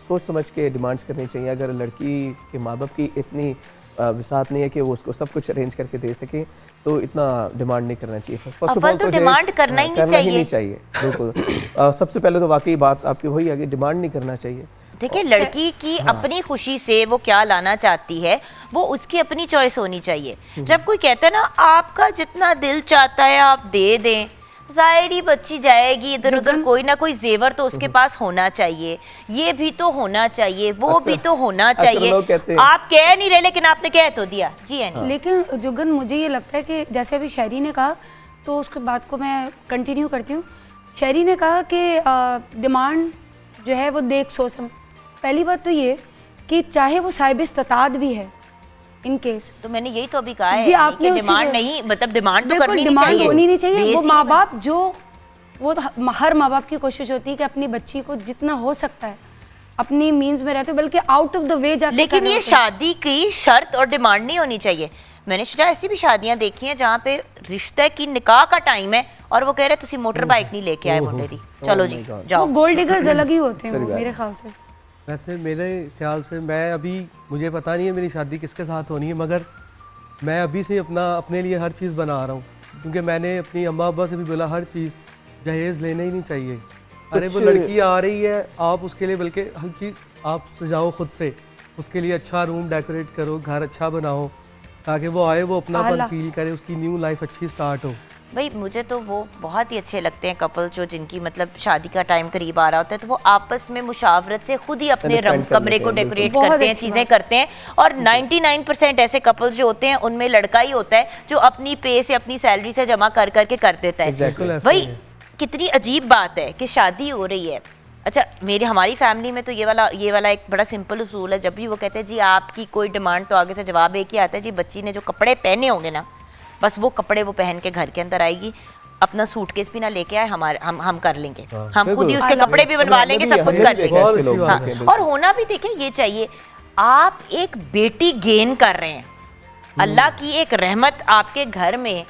सोच समझ के डिमांड्स करनी चाहिए। अगर लड़की के माँ बाप की इतनी विसात नहीं है कि वो उसको सब कुछ अरेंज करके दे सके तो इतना डिमांड नहीं करना चाहिए। फर्स्ट ऑफ ऑल तो डिमांड करना ही नहीं चाहिए। बिल्कुल। सबसे पहले तो वाकई बात आपकी वही है कि डिमांड नहीं करना चाहिए। देखिए लड़की की अपनी खुशी से वो क्या लाना चाहती है वो उसकी अपनी चॉइस होनी चाहिए। जब कोई कहता है ना आपका जितना दिल चाहता है आप दे दें, जाहिर ही बच्ची जाएगी इधर उधर, कोई ना कोई जेवर तो उसके पास होना चाहिए, ये भी तो होना चाहिए, वो भी तो होना चाहिए। आप कह नहीं रहे लेकिन आपने कह तो दिया। जी है। लेकिन जुगन मुझे ये लगता है कि जैसे अभी शहरी ने कहा तो उसके बात को मैं कंटिन्यू करती हूँ। शहरी ने कहा कि डिमांड जो है वो देख सोच। पहली बात तो ये कि चाहे वो साहिब इस्तात भी है इन केस, तो मैंने यही तो अभी कहा है जी आपने कि डिमांड नहीं, मतलब डिमांड तो करनी नहीं डिमांड चाहिए, होनी नहीं चाहिए। वो माँ बाप जो वो हर माँ बाप की कोशिश होती है कि अपनी बच्ची को जितना हो सकता है अपनी मीन्स में रहते बल्कि आउट ऑफ द वे जाके, लेकिन ये शादी की शर्त और डिमांड नहीं होनी चाहिए। मैंने शुजा ऐसी भी शादियां देखी हैं जहाँ पे रिश्ते की निकाह का टाइम है और वो कह रहे तुसी मोटर बाइक नहीं लेके आए मुंडे दी, चलो जी जाओ। गोल्ड डिगर्स अलग ही होते हैं मेरे ख्याल से। वैसे मेरे ख्याल से मैं अभी, मुझे पता नहीं है मेरी शादी किसके साथ होनी है, मगर मैं अभी से अपने लिए हर चीज़ बना रहा हूँ, क्योंकि मैंने अपनी अम्मा अब्बा से भी बोला हर चीज़ जहेज़ लेना ही नहीं चाहिए। अरे वो लड़की आ रही है, आप उसके लिए बल्कि हर चीज़ आप सजाओ खुद से, उसके लिए अच्छा रूम डेकोरेट करो, घर अच्छा बनाओ, ताकि वो आए वो अपनापन फील करे, उसकी न्यू लाइफ अच्छी स्टार्ट हो। भाई मुझे तो वो बहुत ही अच्छे लगते हैं कपल जो जिनकी मतलब शादी का टाइम करीब आ रहा होता है तो वो आपस में मुशावरत से खुद ही अपने कमरे को डेकोरेट करते हैं, चीज़ें करते हैं। और 99% ऐसे कपल्स जो होते हैं उनमें लड़का ही होता है जो अपनी पे से अपनी सैलरी से जमा कर करके कर देता है। भाई कितनी अजीब बात है कि शादी हो रही है। अच्छा हमारी फैमिली में तो ये वाला एक बड़ा सिंपल उसूल है, जब भी वो कहते हैं जी आपकी कोई डिमांड तो आगे से जवाब एक ही आता है जी बच्ची ने जो कपड़े पहने होंगे ना बस वो कपड़े वो पहन के घर के अंदर आएगी, अपना सूटकेस भी ना लेके आए, हम कर लेंगे, हम खुद ही उसके कपड़े भी बनवा लेंगे, सब कुछ कर लेंगे। हाँ, और होना भी देखें ये चाहिए, आप एक बेटी गेन कर रहे हैं, अल्लाह की एक रहमत आपके घर में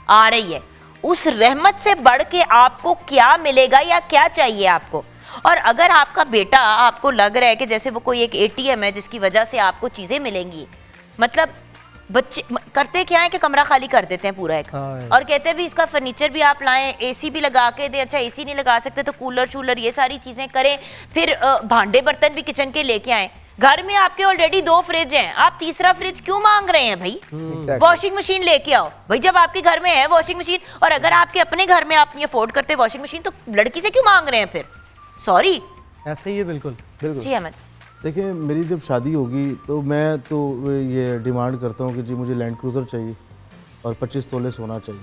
आ रही है, उस रहमत से बढ़ के आपको क्या मिलेगा या क्या चाहिए आपको। और अगर आपका बेटा आपको लग रहा है कि जैसे वो कोई एक ATM है जिसकी वजह से आपको चीज़ें मिलेंगी, मतलब बच्चे करते क्या है कि कमरा खाली कर देते हैं पूरा एक, और कहते हैं भी इसका फर्नीचर भी आप लाएं, AC भी लगा के दें, अच्छा AC नहीं लगा सकते तो कूलर शूलर ये सारी चीज़ें करें, फिर भांडे बर्तन भी किचन के लेके आएं। घर में आपके ऑलरेडी 2 फ्रिज हैं, आप तीसरा फ्रिज क्यों मांग रहे हैं भाई? वॉशिंग मशीन लेके आओ भाई, जब आपके घर में है वॉशिंग मशीन, और अगर आपके अपने घर में आप नहीं अफोर्ड करते वॉशिंग मशीन तो लड़की से क्यों मांग रहे हैं फिर? सॉरी, ऐसे ही है। बिल्कुल जी अहमद। देखिए मेरी जब शादी होगी तो मैं तो ये डिमांड करता हूँ कि जी मुझे लैंड क्रूज़र चाहिए और 25 तोले सोना चाहिए,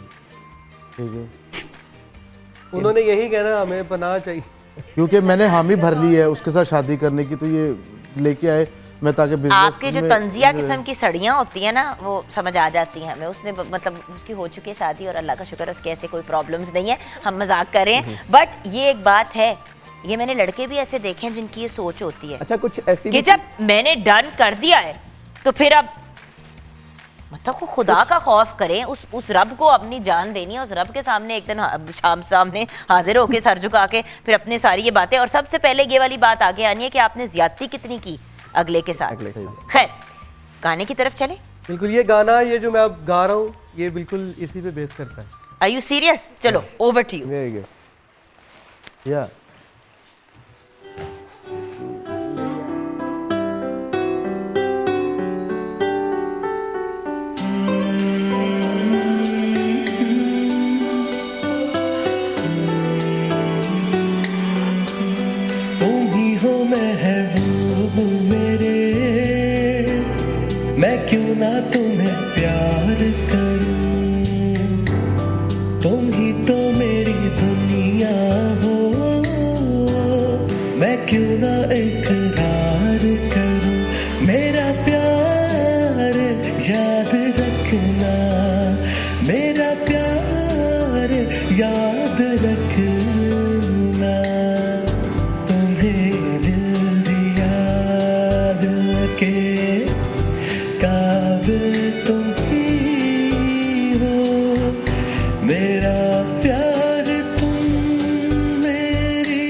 ठीक है। उन्होंने यही कहना हमें पनाह चाहिए, क्योंकि मैंने हामी भर ली है उसके साथ शादी करने की, तो ये लेके आए मैं ताकि बिजनेस आपके जो तंजिया किस्म की सड़ियाँ होती हैं ना वो समझ आ जाती हैं हमें। उसने मतलब उसकी हो चुकी है शादी और अल्लाह का शुक्र है उसके ऐसे कोई प्रॉब्लम्स नहीं है, हम मजाक कर रहे हैं। बट ये एक बात है, ये मैंने लड़के भी ऐसे देखे हैं जिनकी ये सोच होती है अच्छा कुछ ऐसी कि जब मैंने डन कर दिया है तो फिर अब मतलब को खुदा का खौफ करें, उस रब को अपनी जान देनी है, उस रब के सामने एक दिन शाम सामने हाजिर होके सर झुका के फिर अपने सारी ये बातें। और सबसे पहले ये वाली बात आगे आनी है कि आपने ज्यादती कितनी की अगले के साथ। खैर गाने की तरफ चले। बिल्कुल ये गाना, ये जो मैं अब गा रहा हूँ ये बिल्कुल इसी पे बेस करता है। Are you serious? चलो ओवर टू यू। या क्यों ना तुम्हें प्यार करूं, तुम ही तो मेरी दुनिया हो, मैं क्यों ना इकरार करूं, मेरा प्यार याद रखना, मेरा प्यार याद रखना, तुम्हें दिल दिया दिल के काबिल तुम ही हो, मेरा प्यार तुम मेरी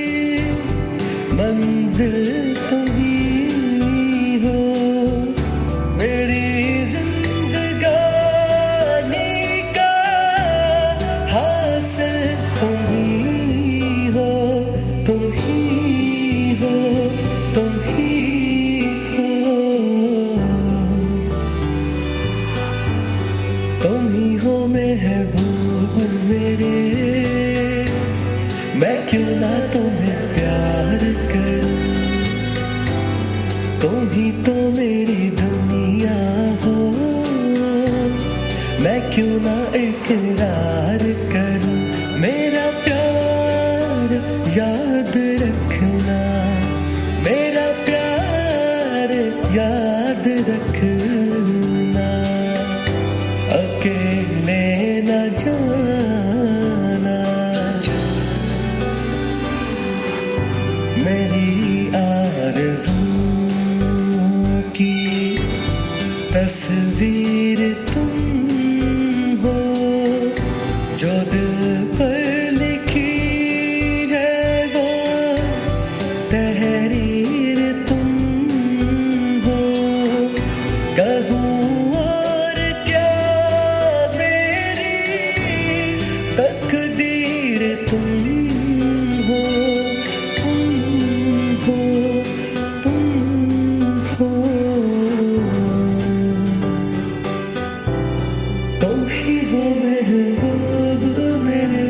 मंजिल तुम ही हो, मेरी जिंदगानी का हासिल तुम ही हो, तुम ही हो, तुम ही हो, तुम ही हो महबूब मेरे, मैं क्यों ना तुम्हें प्यार करूं, तुम ही तो मेरी दुनिया हो, मैं क्यों ना इकरार करूं, मेरा प्यार याद रखना, मेरा प्यार याद रखना, अकेले न जाना, मेरी आरज़ू की तस्वीर तुम हो, जो दिल पर लिखी है वो तहरीर तुम हो, कहूँ और क्या मेरी तकदीर तुम हो, तुम हो, तुम हो, तुम ही हो महबूब मेरे।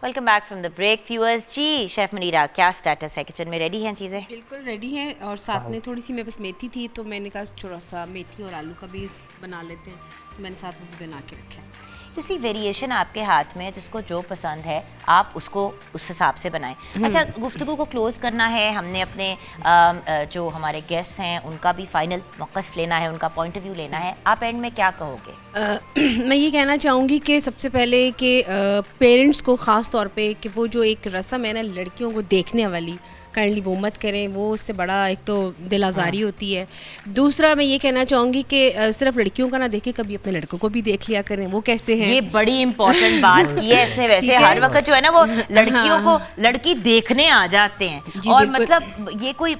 Welcome back from the break viewers. जी शेफ मुनीरा, क्या स्टेटस है? किचन में रेडी हैं चीज़ें? बिल्कुल रेडी है, और साथ में थोड़ी सी मेरे पास मेथी थी तो मैंने कहा थोड़ा सा मेथी और आलू का भी बना लेते हैं, तो मैंने साथ में भी बना के रखा है। किसी वेरिएशन आपके हाथ में, जिसको जो पसंद है आप उसको उस हिसाब से बनाएं। अच्छा, गुफ्तगू को क्लोज करना है, हमने अपने जो हमारे गेस्ट हैं उनका भी फाइनल मौक़िफ़ लेना है, उनका पॉइंट ऑफ व्यू लेना है। आप एंड में क्या कहोगे? मैं ये कहना चाहूँगी कि सबसे पहले कि पेरेंट्स को ख़ास तौर पे कि वो जो एक रस्म है ना लड़कियों को देखने वाली, काइंडली वो मत करें, वो उससे बड़ा एक तो दिल आज़ारी होती है। दूसरा मैं ये कहना चाहूँगी कि सिर्फ लड़कियों का ना देखें, कभी अपने लड़कों को भी देख लिया करें वो कैसे हैं। ये बड़ी इंपॉर्टेंट बात की है इसने। वैसे हर वक्त जो है ना वो लड़कियों को लड़की देखने आ जाते हैं, और मतलब ये कोई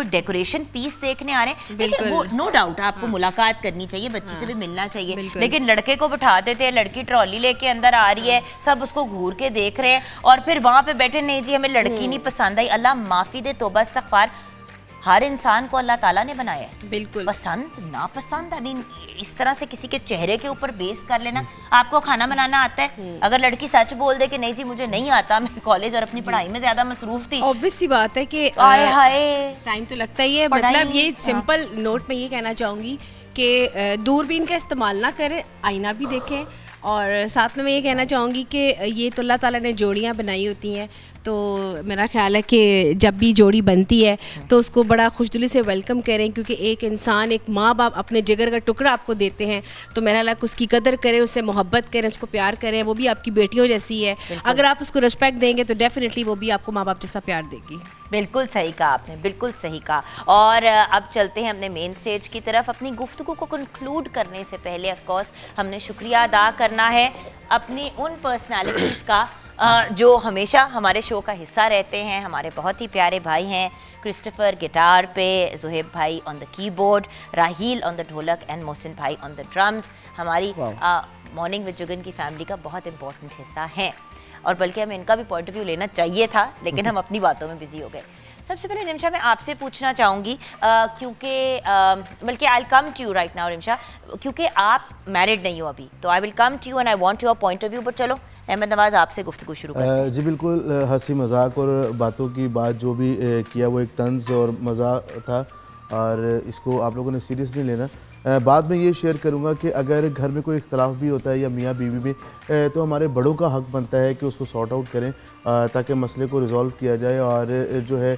डेकोरेशन पीस देखने आ रहे हैं। देखिए वो नो डाउट आपको मुलाकात करनी चाहिए, बच्ची से भी मिलना चाहिए, लेकिन लड़के को बिठा देते हैं, लड़की ट्रॉली लेके अंदर आ रही है, सब उसको घूर के देख रहे हैं, और फिर वहां पे बैठे, नहीं जी हमें लड़की नहीं पसंद आई। अल्लाह माफी दे, तौबा इस्तग़फ़ार। हर इंसान को अल्लाह ताला ने बनाया है, बिल्कुल पसंद नापसंद। आई मीन इस तरह से किसी के चेहरे के ऊपर बेस कर लेना। आपको खाना बनाना आता है, अगर लड़की सच बोल दे कि नहीं जी मुझे नहीं आता, मैं कॉलेज और अपनी पढ़ाई में ज्यादा मसरूफ थी, ऑब्वियस सी बात है कि टाइम तो लगता ही है। मतलब ये सिंपल नोट में ये कहना चाहूँगी कि दूरबीन का इस्तेमाल ना करें, आईना भी देखें। और साथ में मैं ये कहना चाहूँगी कि ये तो अल्लाह ताला ने जोड़ियाँ बनाई होती हैं, तो मेरा ख्याल है कि जब भी जोड़ी बनती है तो उसको बड़ा खुशदिली से वेलकम करें, क्योंकि एक इंसान, एक माँ बाप अपने जिगर का टुकड़ा आपको देते हैं, तो मेरा ख्याल है उसकी कदर करें, उससे मोहब्बत करें, उसको प्यार करें। वो भी आपकी बेटियों जैसी है, अगर आप उसको रिस्पेक्ट देंगे तो डेफिनेटली वो भी आपको माँ बाप जैसा प्यार देगी। बिल्कुल सही कहा आपने, बिल्कुल सही कहा। और अब चलते हैं अपने मेन स्टेज की तरफ। अपनी गुफ्तगू को कंक्लूड करने से पहले ऑफ कोर्स हमने शुक्रिया अदा करना है अपनी उन पर्सनालिटीज़ का जो हमेशा हमारे शो का हिस्सा रहते हैं। हमारे बहुत ही प्यारे भाई हैं, क्रिस्टोफर गिटार पे, ज़ुहेब भाई on the keyboard, Raheel on the ढोलक एंड मोहसिन भाई ऑन द ड्रम्स। हमारी मॉर्निंग विद जुगन की फैमिली का बहुत इंपॉर्टेंट हिस्सा हैं। और बल्कि हमें इनका भी पॉइंट ऑफ व्यू लेना चाहिए था, लेकिन हम अपनी बातों में बिजी हो गए। सबसे पहले रिमशा मैं आपसे पूछना चाहूँगी, क्योंकि बल्कि I will come to you right now Rimsha, क्योंकि आप मैरिड नहीं हो अभी, तो I will come to you and I want your point of view. But चलो अहमद नवाज आपसे गुफ्तगू शुरू करें। जी बिल्कुल, हंसी मजाक और बातों की बात जो भी किया वो एक तंज और मज़ा था, और इसको आप लोगों ने सीरियस नहीं लेना। बाद में ये शेयर करूँगा कि अगर घर में कोई इख्तलाफ भी होता है या मियाँ बीवी में, तो हमारे बड़ों का हक बनता है कि उसको सॉर्ट आउट करें, ताकि मसले को रिजॉल्व किया जाए, और जो है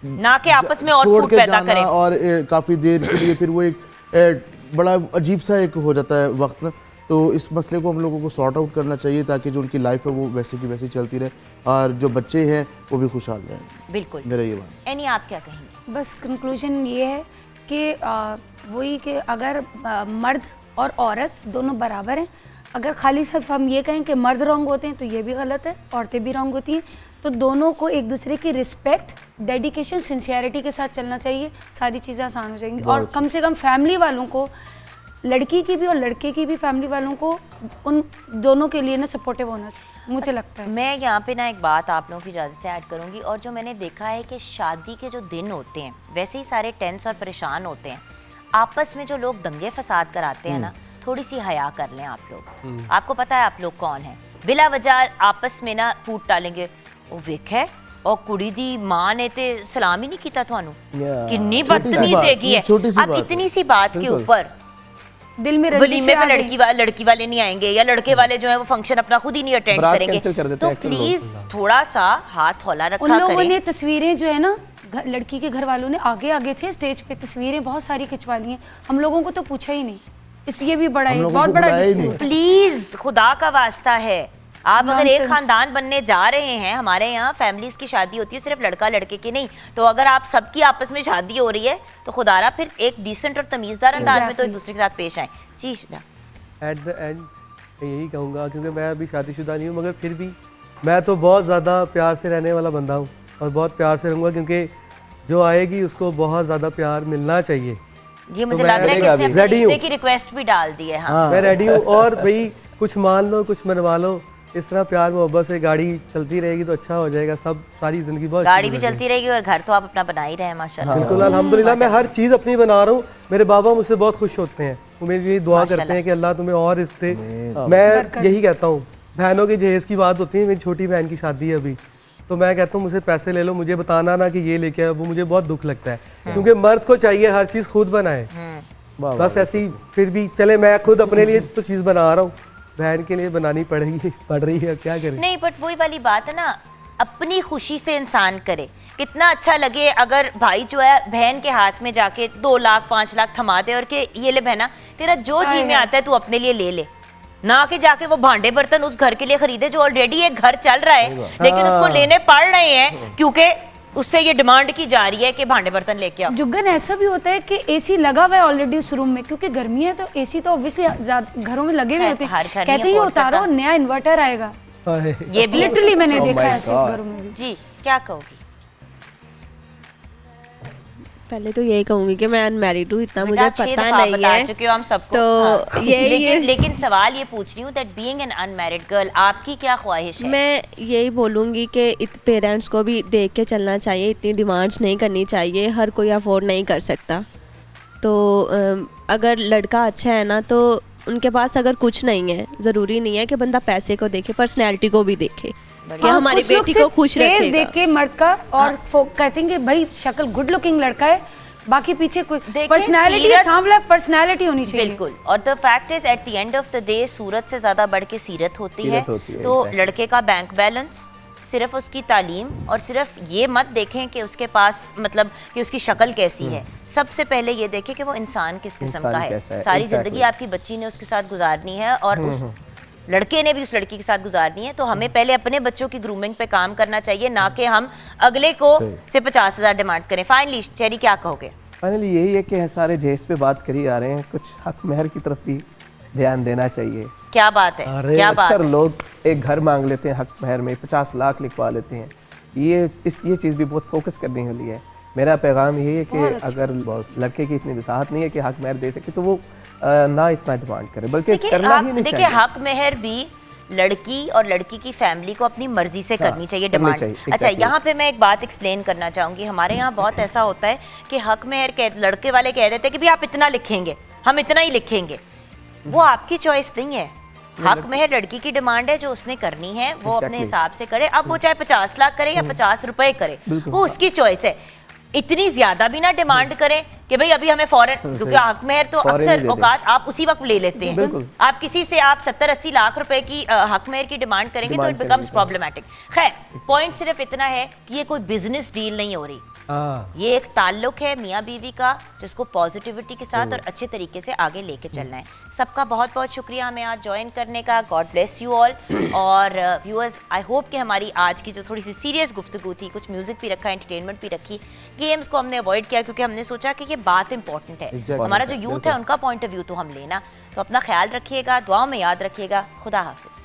ना कि आपस में और छोड़ फूट के पैदा जाना करें। और काफ़ी देर के लिए फिर वो एक बड़ा अजीब सा एक हो जाता है वक्त ना। तो इस मसले को हम लोगों को सॉर्ट आउट करना चाहिए, ताकि जो उनकी लाइफ है वो वैसे की वैसी चलती रहे, और जो बच्चे हैं वो भी खुशहाल रहें। बिल्कुल, मेरा ये बात। एनी आप क्या कहेंगे? बस कंक्लूजन ये है कि वही कि अगर मर्द और औरत दोनों बराबर हैं, अगर खाली सिर्फ हम ये कहें कि मर्द रॉन्ग होते हैं तो ये भी गलत है, औरतें भी रॉन्ग होती हैं, तो दोनों को एक दूसरे की रिस्पेक्ट, डेडिकेशन, सिंसियरिटी के साथ चलना चाहिए, सारी चीज़ें आसान हो जाएंगी। और कम से कम फैमिली वालों को, लड़की की भी और लड़के की भी फैमिली वालों को उन दोनों के लिए ना सपोर्टिव होना चाहिए, मुझे लगता है। मैं यहाँ पे ना एक बात आप लोगों की इजाज़त से ऐड करूँगी, और जो मैंने देखा है कि शादी के जो दिन होते हैं वैसे ही सारे टेंस और परेशान होते हैं, आपस में जो लोग दंगे फसाद कराते हैं ना, थोड़ी सी हया कर लें आप लोग। आपको पता है आप लोग कौन हैं, बिला वजह आपस में ना फूट डालेंगे। वो वेख है और कुड़ी दी मां ने ते सलाम ही नहीं किया थानू, कितनी बदतमीज हैगी है। अब इतनी सी बात के ऊपर दिल में वलीमे पे लड़की वाले नहीं आएंगे, या लड़के वाले जो है वो फंक्शन अपना खुद ही नहीं अटेंड करेंगे। तो प्लीज थोड़ा सा हाथ हौला रखा करें। उन लोगों ने करें। तस्वीरें जो है ना, लड़की के घर वालों ने आगे थे स्टेज पे, तस्वीरें बहुत सारी खिंचवा ली हैं, हम लोगों को तो पूछा ही नहीं। ये भी बड़ा है, बहुत बड़ा प्लीज खुदा का वास्ता है, आप अगर एक खानदान बनने जा रहे हैं, हमारे यहाँ फैमिलीज की शादी होती है सिर्फ लड़का लड़के की नहीं, तो अगर आप सबकी आपस में शादी हो रही है तो खुदारा फिर एक डिसेंट और तमीज़दार अंदाज में तो एक दूसरे के साथ पेश आए। जी एट द एंड मैं यही कहूँगा, क्योंकि मैं अभी शादीशुदा नहीं हूँ, मगर फिर भी मैं तो बहुत ज़्यादा प्यार से रहने वाला बंदा हूँ, और बहुत प्यार से रहूँगा, क्योंकि जो आएगी उसको बहुत ज़्यादा प्यार मिलना चाहिए। ये मुझे लग रहा है कि इसने अपने रिश्ते की रिक्वेस्ट भी डाल दी है। हाँ, मैं रेडी हूँ, और भाई कुछ मान लो कुछ मनवा लो, इस तरह प्यार मोहब्बत से गाड़ी चलती रहेगी तो अच्छा हो जाएगा, सब सारी जिंदगी बहुत गाड़ी भी चलती रहेगी और घर तो आप अपना बना ही रहे हैं माशाल्लाह। बिल्कुल अल्हम्दुलिल्लाह, मैं हर चीज़ अपनी बना रहा हूँ, मेरे बाबा मुझसे बहुत खुश होते हैं, वो मेरे लिए दुआ करते हैं कि अल्लाह तुम्हें और रिश्ते। मैं यही कहता हूँ, बहनों के जहेज की बात होती है, मेरी छोटी बहन की शादी है अभी, तो मैं कहता हूँ मुझसे पैसे ले लो, मुझे बताना ना कि ये लेके आए, वो मुझे बहुत दुख लगता है, क्योंकि मर्द को चाहिए हर चीज़ खुद बनाए। बस ऐसी फिर भी चले, मैं खुद अपने लिए तो चीज़ बना रहा हूँ, बहन के लिए बनानी पड़ रही है, क्या करें। नहीं, बट वही वाली बात है ना, अपनी खुशी से इंसान करे। कितना अच्छा लगे अगर भाई जो है बहन के हाथ में जाके 2 लाख 5 लाख थमा दे और के ये ले बहना, तेरा जो जी में आता है तू अपने लिए ले ले, ना कि जाके वो भांडे बर्तन उस घर के लिए खरीदे जो ऑलरेडी एक घर चल रहा है, लेकिन उसको लेने पड़ रहे हैं क्योंकि उससे ये डिमांड की जा रही है कि भांडे बर्तन लेके आओ। जुग्गन ऐसा भी होता है कि एसी लगा हुआ है ऑलरेडी उस रूम में, क्योंकि गर्मी है तो एसी तो ऑब्वियसली घरों में लगे हुए होते हैं, कहते ही उतारो नया इन्वर्टर आएगा। ये भी लिटरली मैंने देखा है ऐसे घरों में भी। जी क्या कहोगी? पहले तो यही कहूंगी कि मैं अनमैरिड हूँ, इतना मुझे पता नहीं है, चुके हो हम सबको। तो लेकिन सवाल ये पूछ रही हूँ that being an unmarried girl आपकी क्या ख्वाहिश है? मैं यही बोलूँगी कि पेरेंट्स को भी देख के चलना चाहिए, इतनी डिमांड्स नहीं करनी चाहिए, हर कोई अफोर्ड नहीं कर सकता। तो अगर लड़का अच्छा है ना, तो उनके पास अगर कुछ नहीं है, ज़रूरी नहीं है कि बंदा पैसे को देखे, पर्सनैलिटी को भी देखे कि हमारी बेटी को खुश रखेगा। देख के मर्द का और कहते हैं कि भाई शक्ल गुड लुकिंग लड़का है, बाकी पीछे कोई पर्सनालिटी सांवला पर्सनालिटी होनी चाहिए। बिल्कुल, और the fact is at the end of the day सूरत से ज्यादा बढ़ के सीरत होती है। तो लड़के का बैंक बैलेंस, सिर्फ उसकी तालीम, और सिर्फ ये मत देखें कि उसके पास मतलब कि उसकी शक्ल कैसी है, सबसे पहले ये देखें कि वो इंसान किस किस्म का है। सारी जिंदगी आपकी बच्ची ने उसके साथ गुजारनी है और उस लड़के ने भी उस लड़की के साथ गुजारनी है, तो हमें पहले अपने बच्चों की ग्रूमिंग पे काम करना चाहिए, ना कि हम अगले को से 50,000 डिमांड्स करें। फाइनली चेरी क्या कहोगे? फाइनली यही है कि सारे जहेज पे बात करी आ रहे हैं, कुछ हक महर की तरफ भी ध्यान देना चाहिए। क्या बात है, क्या बात है? लोग एक घर मांग लेते हैं, हक महर में 50 लाख लिखवा लेते हैं, ये चीज़ भी बहुत फोकस करने वाली है। मेरा पैगाम यही है कि अगर लड़के की इतनी वसाहत नहीं है कि हक महर दे सके, तो वो ना इतना डिमांड करे, बल्कि करना ही नहीं चाहिए। देखिए हक महर भी लड़की और लड़की की फैमिली को अपनी मर्जी से करनी चाहिए करनी डिमांड। चाहिए, अच्छा, exactly. यहाँ पे मैं एक बात एक्सप्लेन करना चाहूँगी। हमारे यहाँ बहुत ऐसा होता है कि हक मेहर के लड़के वाले कह देते हैं कि भी आप इतना लिखेंगे, हम इतना ही लिखेंगे। वो आपकी चॉइस नहीं है। हक मेहर लड़की की डिमांड है, जो उसने करनी है वो अपने Exactly. हिसाब से करे। अब वो चाहे 50 लाख करे या 50 रुपए करे, वो उसकी चॉइस है। इतनी ज्यादा भी ना डिमांड करें कि भाई अभी हमें फौरन, क्योंकि हक मेहर तो फौरन ही अक्सर दे दें। औकात आप उसी वक्त ले लेते हैं। बिल्कुल। आप किसी से आप 70-80 लाख रुपए की हक मेहर की डिमांड करेंगे तो इट डिमांड बिकम्स करेंगे। प्रॉब्लमेटिक। खैर, पॉइंट सिर्फ इतना है कि ये कोई बिजनेस डील नहीं हो रही, हाँ ये एक ताल्लुक है मियाँ बीवी का, जिसको पॉजिटिविटी के साथ और अच्छे तरीके से आगे लेके चलना है। सबका बहुत बहुत शुक्रिया हमें आज ज्वाइन करने का। God bless you all. और व्यूअर्स, आई होप कि हमारी आज की जो थोड़ी सी सीरियस गुफ्तगू थी, कुछ म्यूजिक भी रखा, एंटरटेनमेंट भी रखी, गेम्स को हमने अवॉइड किया क्योंकि हमने सोचा कि ये बात इंपॉर्टेंट है। Exactly. हमारा जो यूथ है उनका पॉइंट ऑफ व्यू तो हम लेना। तो अपना ख्याल रखिएगा, दुआ में याद रखिएगा। खुदा हाफिज।